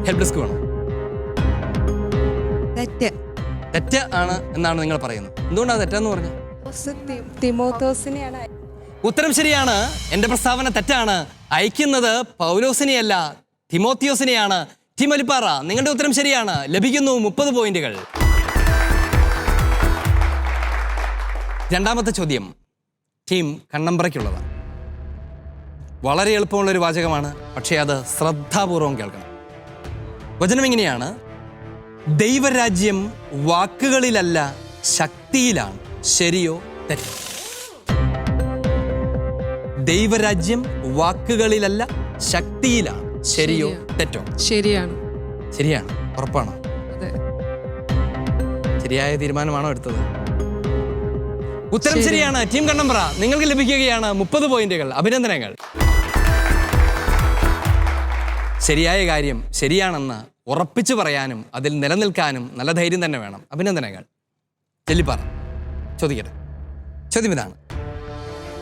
ഹെൽപ്പ് ഡെസ്ക് വേണം. തെറ്റ് ആണ് എന്നാണ് നിങ്ങൾ പറയുന്നത്. എന്തുകൊണ്ടാണ് തെറ്റെന്ന് പറഞ്ഞത്? ഉത്തരം ശരിയാണ്. എൻ്റെ പ്രസ്താവന തെറ്റാണ്. അയക്കുന്നത് പൗലോസിനെയല്ല, തിമോത്തിയോസിനെയാണ്. ടീം ഒലിപ്പാറ, നിങ്ങളുടെ ഉത്തരം ശരിയാണ്. ലഭിക്കുന്നു 30 പോയിന്റുകൾ. രണ്ടാമത്തെ ചോദ്യം ടീം കണ്ണമ്പ്രയ്ക്കുള്ളതാണ്. വളരെ എളുപ്പമുള്ളൊരു വാചകമാണ്, പക്ഷേ അത് ശ്രദ്ധാപൂർവം കേൾക്കണം. വചനം ഇങ്ങനെയാണ്: ദൈവരാജ്യം വാക്കുകളിലല്ല ശക്തിയിലാണ്. ശരിയോ തെറ്റോ? ദൈവരാജ്യം വാക്കുകളിലല്ല ശക്തിയിലാണ്. ശരിയോ തെറ്റോ? ശരിയാണ്. ശരിയാണ്. ഉറപ്പാണോ? അതെ. ശരിയായ തീരുമാനമാണോ എടുത്തത്? ഉത്തരം ശരിയാണ്. ടീം കണ്ണമ്പ്ര, നിങ്ങൾക്ക് ലഭിക്കുകയാണ് 30 പോയിന്റുകൾ. അഭിനന്ദനങ്ങൾ. ശരിയായ കാര്യം ശരിയാണെന്ന് ഉറപ്പിച്ചു പറയാനും അതിൽ നിലനിൽക്കാനും നല്ല ധൈര്യം തന്നെ വേണം. അഭിനന്ദനങ്ങൾ. ജെല്ലിപ്പാറ, ചോദിക്കട്ടെ. ചോദ്യം ഇതാണ്: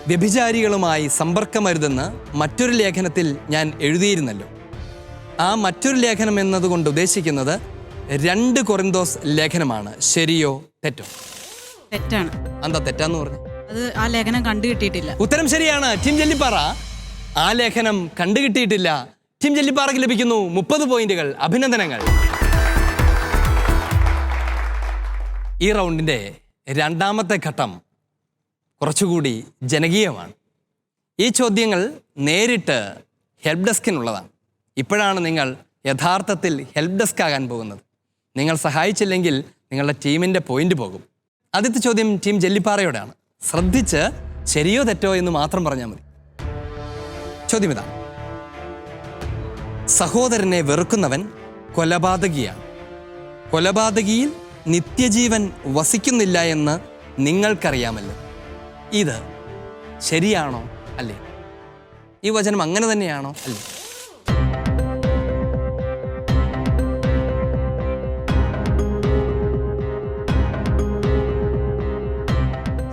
വ്യഭിചാരികളുമായി സമ്പർക്കമരുതെന്ന് മറ്റൊരു ലേഖനത്തിൽ ഞാൻ എഴുതിയിരുന്നല്ലോ. ആ മറ്റൊരു ലേഖനം എന്നതുകൊണ്ട് ഉദ്ദേശിക്കുന്നത് 2 കൊറിന്തോസ് ലേഖനമാണ്. ശരിയോ തെറ്റോ? തെറ്റാണ്. എന്താ തെറ്റാന്ന് പറഞ്ഞു? അത് ആ ലേഖനം കണ്ടുകിട്ടിയിട്ടില്ല. ഉത്തരം ശരിയാണ്. ടീം ജെല്ലിപ്പാറ, ആ ലേഖനം കണ്ടുകിട്ടിയിട്ടില്ല. ടീം ജെല്ലിപ്പാറയ്ക്ക് ലഭിക്കുന്നു 30 പോയിന്റുകൾ. അഭിനന്ദനങ്ങൾ. ഈ റൗണ്ടിൻ്റെ രണ്ടാമത്തെ ഘട്ടം കുറച്ചുകൂടി ജനകീയമാണ്. ഈ ചോദ്യങ്ങൾ നേരിട്ട് ഹെൽപ്പ് ഡെസ്കിനുള്ളതാണ്. ഇപ്പോഴാണ് നിങ്ങൾ യഥാർത്ഥത്തിൽ ഹെൽപ്പ് ഡെസ്ക് ആകാൻ പോകുന്നത്. നിങ്ങൾ സഹായിച്ചില്ലെങ്കിൽ നിങ്ങളുടെ ടീമിൻ്റെ പോയിന്റ് പോകും. ആദ്യത്തെ ചോദ്യം ടീം ജെല്ലിപ്പാറയോടാണ്. ശ്രദ്ധിച്ച് ശരിയോ തെറ്റോ എന്ന് മാത്രം പറഞ്ഞാൽ മതി. ചോദ്യം ഇതാണ്: സഹോദരനെ വെറുക്കുന്നവൻ കൊലപാതകിയാണ്. കൊലപാതകിയിൽ നിത്യജീവൻ വസിക്കുന്നില്ല എന്ന് നിങ്ങൾക്കറിയാമല്ലോ. ഇത് ശരിയാണോ അല്ലേ? ഈ വചനം അങ്ങനെ തന്നെയാണോ അല്ലേ?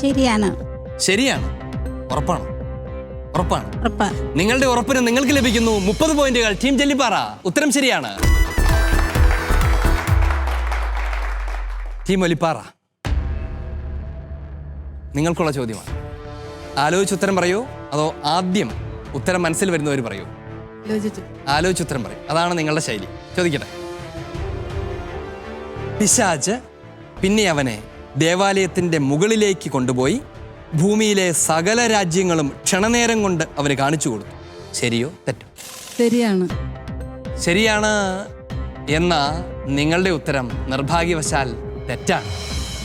ശരിയാണ്. ശരിയാണ്. ഉറപ്പാണോ? ഉറപ്പാണ്. നിങ്ങളുടെ ഉറപ്പിന് നിങ്ങൾക്ക് ലഭിക്കുന്നു 30 പോയിന്റുകൾ. ടീം ജെല്ലിപ്പാറ, ഉത്തരം ശരിയാണ്. ടീം ഒലിപ്പാറ, നിങ്ങൾക്കുള്ള ചോദ്യമാണ്. ആലോചിച്ച് ഉത്തരം പറയൂ, അതോ ആദ്യം ഉത്തരം മനസ്സിൽ വരുന്നവർ പറയൂ? ആലോചിച്ച് ഉത്തരം പറയും. അതാണ് നിങ്ങളുടെ ശൈലി. ചോദിക്കട്ടെ. പിശാച് പിന്നെ അവനെ ദേവാലയത്തിൻ്റെ മുകളിലേക്ക് കൊണ്ടുപോയി ഭൂമിയിലെ സകല രാജ്യങ്ങളും ക്ഷണനേരം കൊണ്ട് അവന് കാണിച്ചു കൊടുത്തു. ശരിയോ തെറ്റോ? ശരിയാണ്. ശരിയാണ് എന്ന നിങ്ങളുടെ ഉത്തരം നിർഭാഗ്യവശാൽ തെറ്റാണ്.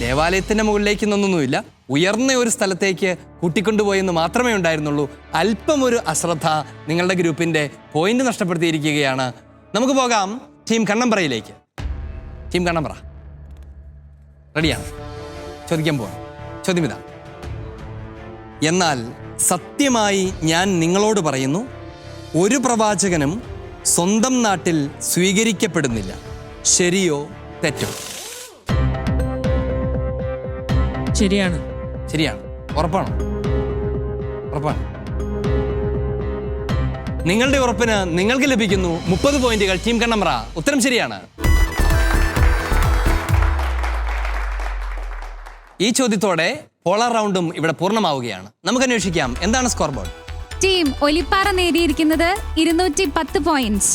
ദേവാലയത്തിൻ്റെ മുകളിലേക്ക് നിന്നൊന്നുമില്ല, ഉയർന്ന ഒരു സ്ഥലത്തേക്ക് കൂട്ടിക്കൊണ്ടുപോയെന്ന് മാത്രമേ ഉണ്ടായിരുന്നുള്ളൂ. അല്പം ഒരു അശ്രദ്ധ നിങ്ങളുടെ ഗ്രൂപ്പിൻ്റെ പോയിന്റ് നഷ്ടപ്പെടുത്തിയിരിക്കുകയാണ്. നമുക്ക് പോകാം ടീം കണ്ണമ്പ്രയിലേക്ക്. ടീം കണ്ണമ്പ്ര റെഡിയാണ്? ചോദിക്കാൻ പോവാം. ചോദ്യം ഇതാണ്: എന്നാൽ സത്യമായി ഞാൻ നിങ്ങളോട് പറയുന്നു, ഒരു പ്രവാചകനും സ്വന്തം നാട്ടിൽ സ്വീകരിക്കപ്പെടുന്നില്ല. ശരിയോ തെറ്റോ? ശരിയാണ്. ശരിയാണ്. ഉറപ്പാണോ? ഉറപ്പാണ്. നിങ്ങളുടെ ഉറപ്പിന് നിങ്ങൾക്ക് ലഭിക്കുന്നു 30 പോയിന്റുകൾ. ടീം കണ്ണമ്പ്ര ഉത്തരം ശരിയാണ്. ഈ ചോദ്യത്തോടെ പോളാർ റൗണ്ടും ഇവിടെ പൂർണ്ണമാവുകയാണ്. നമുക്ക് അന്വേഷിക്കാം എന്താണ് സ്കോർ ബോർഡ്. ടീം ഒലിപ്പാറ നേടിയിരിക്കുന്നത് 210 പോയിന്റ്സ്.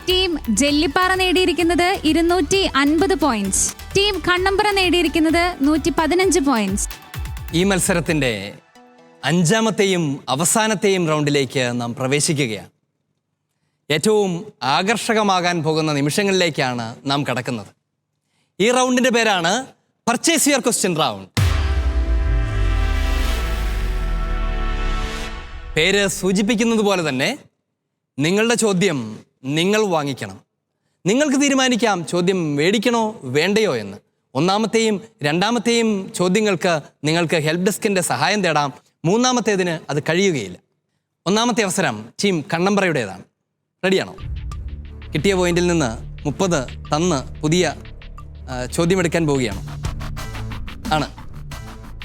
ടീം ജെല്ലിപ്പാറ നേടിയിരിക്കുന്നത് 250 പോയിന്റ്സ്. ടീം കണ്ണമ്പ്ര നേടിയിരിക്കുന്നത് 115 പോയിന്റ്സ്. ഈ മത്സരത്തിൻ്റെ 5ാമത്തെയും അവസാനത്തെയും റൗണ്ടിലേക്ക് നാം പ്രവേശിക്കുകയാണ്. ഏറ്റവും ആകർഷകമാകാൻ പോകുന്ന നിമിഷങ്ങളിലേക്കാണ് നാം കടക്കുന്നത്. ഈ റൗണ്ടിൻ്റെ പേരാണ് പർച്ചേസ് യുവർ ക്വസ്റ്റ്യൻ റൗണ്ട്. പേര് സൂചിപ്പിക്കുന്നത് പോലെ തന്നെ നിങ്ങളുടെ ചോദ്യം നിങ്ങൾ വാങ്ങിക്കണം. നിങ്ങൾക്ക് തീരുമാനിക്കാം ചോദ്യം മേടിക്കണോ വേണ്ടയോ എന്ന്. 1ാമത്തെയും 2ാമത്തെയും ചോദ്യങ്ങൾക്ക് നിങ്ങൾക്ക് ഹെൽപ്പ് ഡെസ്കിൻ്റെ സഹായം തേടാം. 3ാമത്തേതിന് അത് കഴിയുകയില്ല. 1ാമത്തെ അവസരം ടീം കണ്ണമ്പ്രയുടേതാണ്. റെഡിയാണോ? കിട്ടിയ പോയിന്റിൽ നിന്ന് 30 തന്ന് പുതിയ ചോദ്യമെടുക്കാൻ പോവുകയാണോ? ആണ്.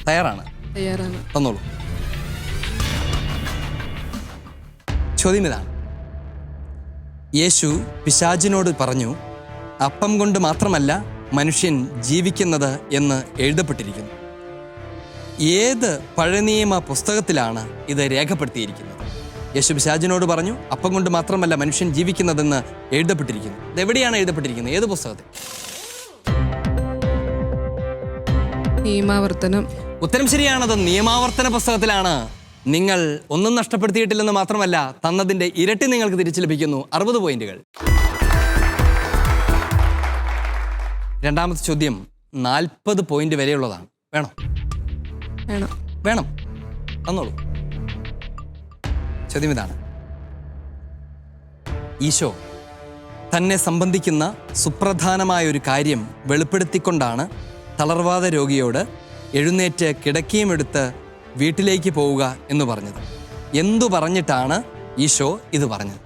തയ്യാറാണ്? തയ്യാറാണ്. തന്നോളൂ. ചോദ്യം ഇതാണ്: യേശു പിശാചിനോട് പറഞ്ഞു, അപ്പം കൊണ്ട് മാത്രമല്ല മനുഷ്യൻ ജീവിക്കുന്നത് എന്ന് എഴുതപ്പെട്ടിരിക്കുന്നു. ഏത് പഴയനിയമ പുസ്തകത്തിലാണ് ഇത് രേഖപ്പെടുത്തിയിരിക്കുന്നത്? യേശു പിശാചിനോട് പറഞ്ഞു, അപ്പം കൊണ്ട് മാത്രമല്ല മനുഷ്യൻ ജീവിക്കുന്നതെന്ന് എഴുതപ്പെട്ടിരിക്കുന്നു. ഇതെവിടെയാണ് എഴുതപ്പെട്ടിരിക്കുന്നത്? ഏത് പുസ്തകത്തിൽ? നിയമാവർത്തനം. ഉത്തരം ശരിയാണത് നിയമാവർത്തന പുസ്തകത്തിലാണ്. നിങ്ങൾ ഒന്നും നഷ്ടപ്പെടുത്തിയിട്ടില്ലെന്ന് മാത്രമല്ല, തന്നതിൻ്റെ ഇരട്ടി നിങ്ങൾക്ക് തിരിച്ചു ലഭിക്കുന്നു. 60 പോയിന്റുകൾ. 2ാമത്തെ ചോദ്യം 40 പോയിന്റ് വരെയുള്ളതാണ്. വേണോ? വേണം. വേണം. തന്നോളൂ. ചോദ്യം ഇതാണ്: ഈശോ തന്നെ സംബന്ധിക്കുന്ന സുപ്രധാനമായ ഒരു കാര്യം വെളിപ്പെടുത്തിക്കൊണ്ടാണ് തളർവാദ രോഗിയോട് എഴുന്നേറ്റ് കിടക്കയും എടുത്ത് വീട്ടിലേക്ക് പോവുക എന്ന് പറഞ്ഞത്. എന്തു പറഞ്ഞിട്ടാണ് ഈശോ ഇത് പറഞ്ഞത്?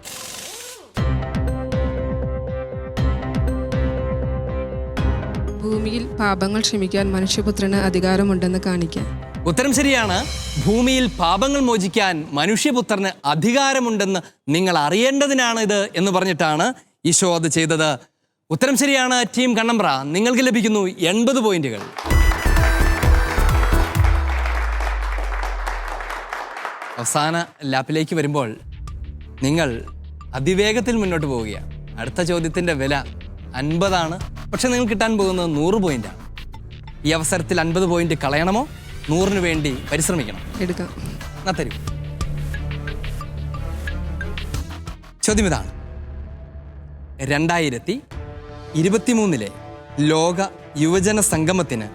ഭൂമിയിൽ പാപങ്ങൾ ക്ഷമിക്കാൻ മനുഷ്യപുത്രന് അധികാരമുണ്ടെന്ന് കാണിക്കാൻ. ഉത്തരം ശരിയാണ്. ഭൂമിയിൽ പാപങ്ങൾ മോചിക്കാൻ മനുഷ്യപുത്രന് അധികാരമുണ്ടെന്ന് നിങ്ങൾ അറിയേണ്ടതിനാണ് ഇത് എന്ന് പറഞ്ഞിട്ടാണ് ഈശോ അത് ചെയ്തത്. ഉത്തരം ശരിയാണ്. ടീം കണ്ണമ്പ്ര നിങ്ങൾക്ക് ലഭിക്കുന്നു 80 പോയിന്റുകൾ. അവസാന ലാപ്പിലേക്ക് വരുമ്പോൾ നിങ്ങൾ അതിവേഗത്തിൽ മുന്നോട്ട് പോവുകയാണ്. അടുത്ത ചോദ്യത്തിൻ്റെ വില 50 പക്ഷെ നിങ്ങൾ കിട്ടാൻ പോകുന്നത് 100 പോയിന്റാണ്. ഈ അവസരത്തിൽ 50 പോയിന്റ് കളയണമോ 100-ന് വേണ്ടി പരിശ്രമിക്കണം? എടുക്കാം. എന്നാ തരൂ. ചോദ്യം ഇതാണ്: 2023 ലോക യുവജന സംഗമത്തിന്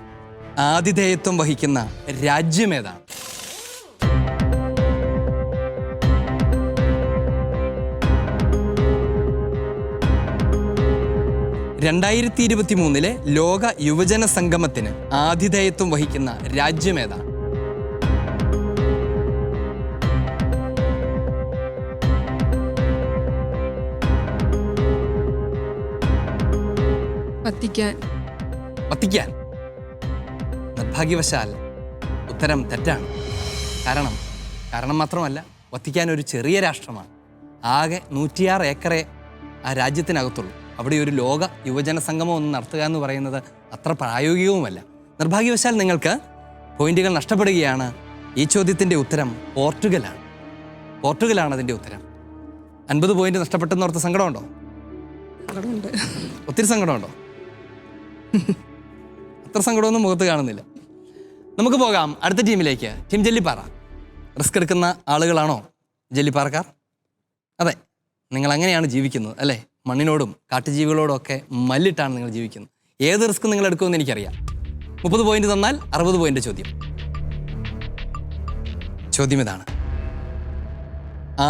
ആതിഥേയത്വം വഹിക്കുന്ന രാജ്യമേതാണ്? 2023 ലോക യുവജന സംഗമത്തിന് ആതിഥേയത്വം വഹിക്കുന്ന രാജ്യമേതാണ്? വത്തിക്കാൻ. വത്തിക്കാൻ. നിർഭാഗ്യവശാൽ ഉത്തരം തെറ്റാണ്. കാരണം മാത്രമല്ല, വത്തിക്കാൻ ഒരു ചെറിയ രാഷ്ട്രമാണ്. ആകെ 106 ഏക്കറേ ആ രാജ്യത്തിനകത്തുള്ളൂ. അവിടെ ഒരു ലോക യുവജന സംഗമം ഒന്ന് നടത്തുക എന്ന് പറയുന്നത് അത്ര പ്രായോഗികവുമല്ല. നിർഭാഗ്യവശാൽ നിങ്ങൾക്ക് പോയിന്റുകൾ നഷ്ടപ്പെടുകയാണ്. ഈ ചോദ്യത്തിൻ്റെ ഉത്തരം പോർട്ടുഗലാണ്. പോർട്ടുഗലാണ് അതിൻ്റെ ഉത്തരം. 50 പോയിന്റ് നഷ്ടപ്പെട്ടെന്നോർത്ത് സങ്കടമുണ്ടോ? ഒത്തിരി സങ്കടമുണ്ടോ? അത്ര സങ്കടമൊന്നും മുഖത്ത് കാണുന്നില്ല. നമുക്ക് പോകാം അടുത്ത ടീമിലേക്ക്. ടീം ജെല്ലിപ്പാറ. റിസ്ക് എടുക്കുന്ന ആളുകളാണോ ജെല്ലിപ്പാറക്കാർ? അതെ, നിങ്ങൾ അങ്ങനെയാണ് ജീവിക്കുന്നത് അല്ലേ? മണ്ണിനോടും കാട്ടുജീവികളോടും ഒക്കെ മല്ലിട്ടാണ് നിങ്ങൾ ജീവിക്കുന്നത്. ഏത് റിസ്ക് നിങ്ങൾ എടുക്കുമെന്ന് എനിക്കറിയാം. 30 പോയിന്റ് തന്നാൽ 60 പോയിന്റ് ചോദ്യം. ചോദ്യം ഇതാണ്: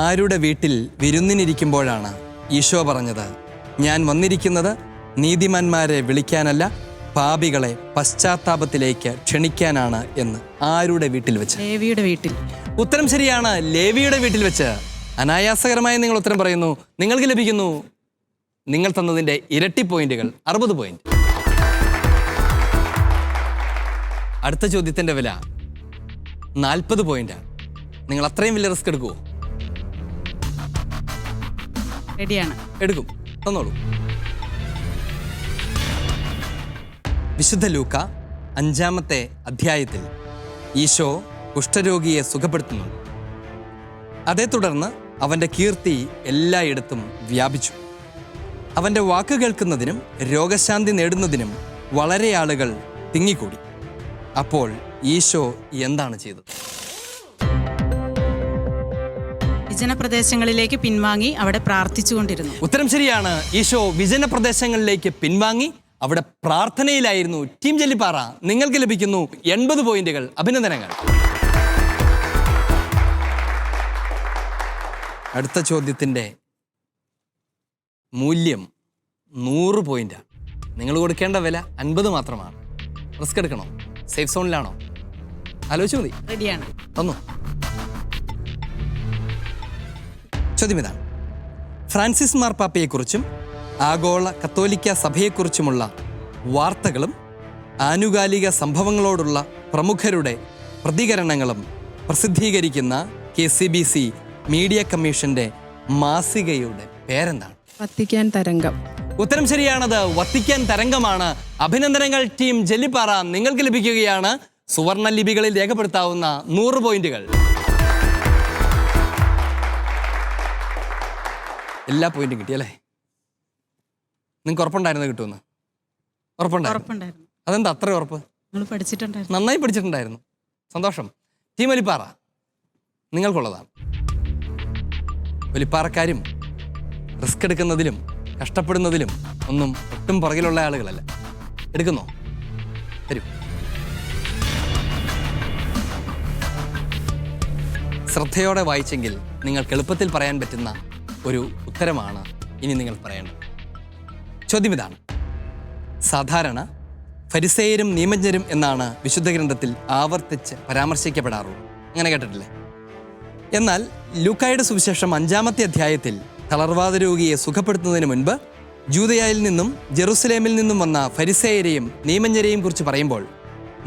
ആരുടെ വീട്ടിൽ വിരുന്നിനിരിക്കുമ്പോഴാണ് ഈശോ പറഞ്ഞത്, ഞാൻ വന്നിരിക്കുന്നത് നീതിമാന്മാരെ വിളിക്കാനല്ല, പാപികളെ പശ്ചാത്താപത്തിലേക്ക് ക്ഷണിക്കാനാണ് എന്ന്? ആരുടെ വീട്ടിൽ വെച്ച്? ലേവിയുടെ വീട്ടിൽ. ഉത്തരം ശരിയാണ്, ലേവിയുടെ വീട്ടിൽ വെച്ച്. അനായാസകരമായി നിങ്ങൾ ഉത്തരം പറയുന്നു. നിങ്ങൾക്ക് ലഭിക്കുന്നു നിങ്ങൾ തന്നതിൻ്റെ ഇരട്ടി പോയിന്റുകൾ, 60 പോയിന്റ്. അടുത്ത ചോദ്യത്തിൻ്റെ വില 40 പോയിന്റാണ്. നിങ്ങൾ അത്രയും വലിയ റിസ്ക് എടുക്കുമോ? റെഡിയാണ്. എടുക്കും, തന്നോളൂ. വിശുദ്ധ ലൂക്ക 5-ാമത്തെ അധ്യായത്തിൽ ഈശോ കുഷ്ഠരോഗിയെ സുഖപ്പെടുത്തുന്നു. അതേ തുടർന്ന് അവൻ്റെ കീർത്തി എല്ലായിടത്തും വ്യാപിച്ചു. അവൻ്റെ വാക്ക് കേൾക്കുന്നതിനും രോഗശാന്തി നേടുന്നതിനും വളരെ ആളുകൾ തിങ്ങിക്കൂടി. അപ്പോൾ ഈശോ എന്താണ് ചെയ്തത്? വിജനപ്രദേശങ്ങളിലേക്ക് പിൻവാങ്ങി അവിടെ പ്രാർത്ഥിച്ചുകൊണ്ടിരുന്നു. ഉത്തരം ശരിയാണ്. ഈശോ വിജന പ്രദേശങ്ങളിലേക്ക് പിൻവാങ്ങി അവിടെ പ്രാർത്ഥനയിലായിരുന്നു. ടീം ജെല്ലിപ്പാറ, നിങ്ങൾക്ക് ലഭിക്കുന്നു 80 പോയിന്റുകൾ. അഭിനന്ദനങ്ങൾ. അടുത്ത ചോദ്യത്തിൻ്റെ മൂല്യം 100 പോയിന്റാണ്. നിങ്ങൾ കൊടുക്കേണ്ട വില 50 മാത്രമാണ്. റിസ്ക് എടുക്കണോ? സേഫ് സോണിലാണോ? ആലോചിച്ച് മതി. റെഡിയാണ്. തന്നു. ചോദ്യം ഇതാണ്: ഫ്രാൻസിസ് മാർപ്പാപ്പയെക്കുറിച്ചും ആഗോള കത്തോലിക്ക സഭയെക്കുറിച്ചുമുള്ള വാർത്തകളും ആനുകാലിക സംഭവങ്ങളോടുള്ള പ്രമുഖരുടെ പ്രതികരണങ്ങളും പ്രസിദ്ധീകരിക്കുന്ന KCBC മീഡിയ കമ്മീഷന്റെ മാസികയുടെ പേരെന്താണ്? വത്തിക്കാൻ തരംഗം. ഉത്തരം ശരിയാണത്, വത്തിക്കാൻ തരംഗമാണ്. അഭിനന്ദനങ്ങൾ ടീം ജെല്ലിപ്പാറ, നിങ്ങൾക്ക് ലഭിക്കുകയാണ് സുവർണ ലിപികളിൽ രേഖപ്പെടുത്താവുന്ന 100 പോയിന്റുകൾ. എല്ലാ പോയിന്റും കിട്ടിയല്ലേ? നിങ്ങൾക്ക് ഉറപ്പുണ്ടായിരുന്നു കിട്ടുമെന്ന്? ഉറപ്പുണ്ടായിരുന്നു. അതെന്താ അത്ര ഉറപ്പ്? നിങ്ങൾ പഠിച്ചിട്ടുണ്ടായിരുന്നു. നന്നായി പഠിച്ചിട്ടുണ്ടായിരുന്നു. സന്തോഷം. ടീം ഒലിപ്പാറ, നിങ്ങൾക്കുള്ളതാണ്. ഒലിപ്പാറക്കാരും റിസ്ക് എടുക്കുന്നതിലും കഷ്ടപ്പെടുന്നതിലും ഒന്നും ഒട്ടും പുറകിലുള്ള ആളുകളല്ല. എടുക്കുന്നോ? തരൂ. ശ്രദ്ധയോടെ വായിച്ചെങ്കിൽ നിങ്ങൾക്ക് എളുപ്പത്തിൽ പറയാൻ പറ്റുന്ന ഒരു ഉത്തരമാണ് ഇനി നിങ്ങൾ പറയേണ്ടത്. ചോദ്യം ഇതാണ്: സാധാരണ ഫരിസേയരും നിയമജ്ഞരും എന്നാണ് വിശുദ്ധ ഗ്രന്ഥത്തിൽ ആവർത്തിച്ച് പരാമർശിക്കപ്പെടാറുള്ളത്. അങ്ങനെ കേട്ടിട്ടില്ലേ? എന്നാൽ ലൂക്കായുടെ സുവിശേഷം 5-ാമത്തെ അധ്യായത്തിൽ തളർവാദ രോഗിയെ സുഖപ്പെടുത്തുന്നതിന് മുൻപ് ജൂദയായിൽ നിന്നും ജെറുസലേമിൽ നിന്നും വന്ന ഫരിസേയരെയും നിയമജ്ഞരെയും കുറിച്ച് പറയുമ്പോൾ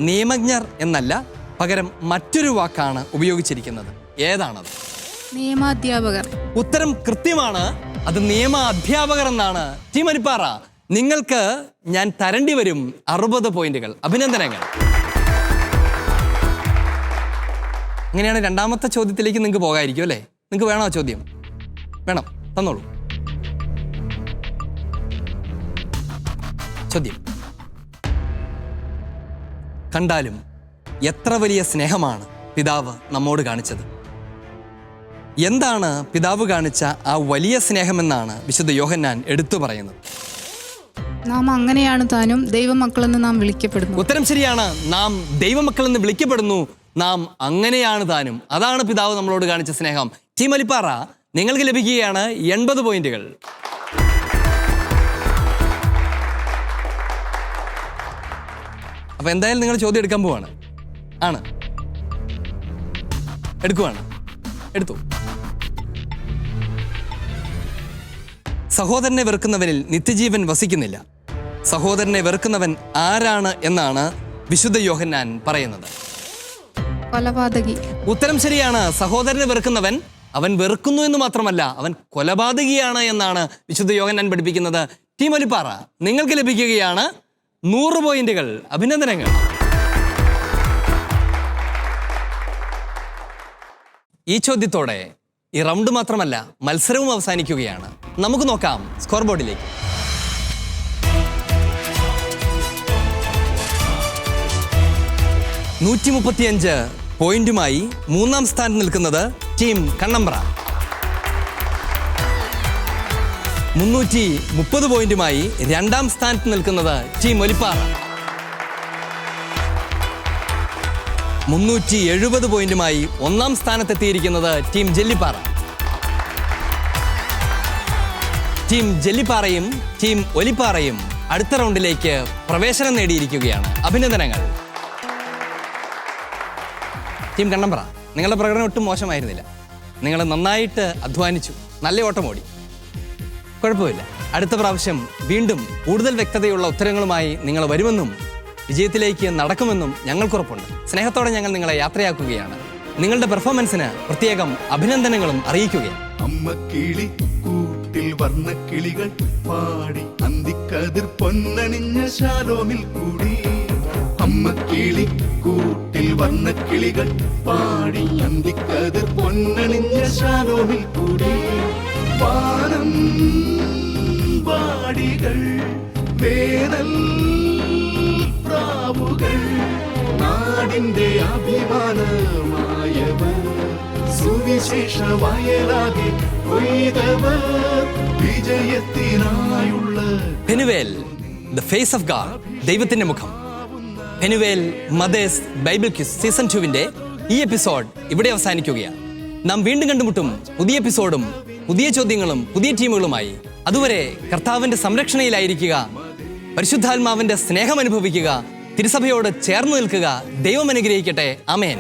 നിയമജ്ഞർ എന്നല്ല, പകരം മറ്റൊരു വാക്കാണ് ഉപയോഗിച്ചിരിക്കുന്നത്. ഏതാണത്? നിയമാധ്യാപകർ. ഉത്തരം കൃത്യമാണ്. അത് നിയമ അധ്യാപകർ എന്നാണ്. ടീം ഒലിപ്പാറ, നിങ്ങൾക്ക് ഞാൻ തരേണ്ടി വരും 60 പോയിന്റുകൾ. അഭിനന്ദനങ്ങൾ. അങ്ങനെയാണ് രണ്ടാമത്തെ ചോദ്യത്തിലേക്ക് നിങ്ങൾക്ക് പോകാമായിരിക്കും അല്ലേ? നിങ്ങൾക്ക് വേണോ ചോദ്യം? വേണം, തന്നോളൂ. ചോദ്യം: കണ്ടാലും എത്ര വലിയ സ്നേഹമാണ് പിതാവ് നമ്മോട് കാണിച്ചത്? എന്താണ് പിതാവ് കാണിച്ച ആ വലിയ സ്നേഹമെന്നാണ് വിശുദ്ധ യോഹന്നാൻ എടുത്തു പറയുന്നത്? നാം അങ്ങനെയാണ് താനും ദൈവമക്കളെന്ന് നാം വിളിക്കപ്പെടുന്നു. ഉത്തരം ശരിയാണ്. നാം ദൈവമക്കളെന്ന് വിളിക്കപ്പെടുന്നു. നാം അങ്ങനെയാണ് താനും. അതാണ് പിതാവ് നമ്മളോട് കാണിച്ച സ്നേഹം. ടീം ഒലിപ്പാറ, നിങ്ങൾക്ക് ലഭിക്കുകയാണ് 80 പോയിന്റുകൾ. അപ്പൊ എന്തായാലും നിങ്ങൾ ചോദ്യം എടുക്കാൻ പോവാണ്. ആണ്, എടുക്കുവാണ്. എടുത്തു. സഹോദരനെ വെറുക്കുന്നവനിൽ നിത്യജീവൻ വസിക്കുന്നില്ല. സഹോദരനെ വെറുക്കുന്നവൻ ആരാണ് എന്നാണ് വിശുദ്ധ യോഹന്നാൻ പറയുന്നത്? കൊലപാതകി. ഉത്തരം ശരിയാണ്. സഹോദരനെ വെറുക്കുന്നവൻ അവൻ വെറുക്കുന്നു എന്ന് മാത്രമല്ല, അവൻ കൊലപാതകിയാണ് എന്നാണ് വിശുദ്ധ യോഹന്നാൻ പഠിപ്പിക്കുന്നത്. ടീം ഒലിപ്പാറ, നിങ്ങൾക്ക് ലഭിക്കുകയാണ് 100 പോയിന്റുകൾ. അഭിനന്ദനങ്ങൾ. ഈ ചോദ്യത്തോടെ ഈ റൗണ്ട് മാത്രമല്ല, മത്സരവും അവസാനിക്കുകയാണ്. നമുക്ക് നോക്കാം സ്കോർ ബോർഡിലേക്ക്. $135 പോയിന്റുമായി 3-ാം സ്ഥാനത്ത് നിൽക്കുന്നത് ടീം കണ്ണമ്പ്ര. 330 പോയിന്റുമായി 2-ാം സ്ഥാനത്ത് നിൽക്കുന്നത് ടീം ഒലിപ്പാറ. 370 പോയിന്റുമായി ഒന്നാം സ്ഥാനത്തെത്തിയിരിക്കുന്നത് ടീം ജെല്ലിപ്പാറ. ടീം ജെല്ലിപ്പാറയും ടീം ഒലിപ്പാറയും അടുത്ത റൗണ്ടിലേക്ക് പ്രവേശനം നേടിയിരിക്കുകയാണ്. അഭിനന്ദനങ്ങൾ. ടീം കണ്ണമ്പ്ര, നിങ്ങളുടെ പ്രകടനം ഒട്ടും മോശമായിരുന്നില്ല. നിങ്ങൾ നന്നായിട്ട് അധ്വാനിച്ചു, നല്ല ഓട്ടം ഓടി. കുഴപ്പമില്ല, അടുത്ത പ്രാവശ്യം വീണ്ടും കൂടുതൽ വ്യക്തതയുള്ള ഉത്തരങ്ങളുമായി നിങ്ങൾ വരുമെന്നും വിജയത്തിലേക്ക് നടക്കുമെന്നും ഞങ്ങൾക്കുറപ്പുണ്ട്. സ്നേഹത്തോടെ ഞങ്ങൾ നിങ്ങളെ യാത്രയാക്കുകയാണ്. നിങ്ങളുടെ പെർഫോമൻസിന് പ്രത്യേകം അഭിനന്ദനങ്ങളും അറിയിക്കുകയാണ്. അമ്മ കിളി കൂട്ടിൽ വർണ്ണക്കിളികൾ പാടി അന്തിക്കതിർ പൊന്നണിഞ്ഞ ശാലോമിൽ കൂടി. അമ്മ കിളി കൂട്ടിൽ വർണ്ണക്കിളികൾ പാടി അന്തിക്കതിർ പൊന്നണിഞ്ഞ ശാലോമിൽ കൂടി. വാനം വാടികൾ വേനൽ പ്രാവുകൾ നാടിന്റെ അഭിമാനമായവർ സുവിശേഷ വയലാകെ കൊയ്തവർ വിജയത്തിനായുള്ള Penuel, the face of God, ദൈവത്തിന്റെ മുഖം. Penuel mothers Bible quiz season 2 ഈ എപ്പിസോഡ് ഇവിടെ അവസാനിക്കുകയാണ്. നാം വീണ്ടും കണ്ടുമുട്ടും പുതിയ എപ്പിസോഡും പുതിയ ചോദ്യങ്ങളും പുതിയ ടീമുകളുമായി. അതുവരെ കർത്താവിന്റെ സംരക്ഷണയിലായിരിക്കുക, പരിശുദ്ധാത്മാവിന്റെ സ്നേഹം അനുഭവിക്കുക, തിരുസഭയോട് ചേർന്ന് നിൽക്കുക. ദൈവം അനുഗ്രഹിക്കട്ടെ. ആമേൻ.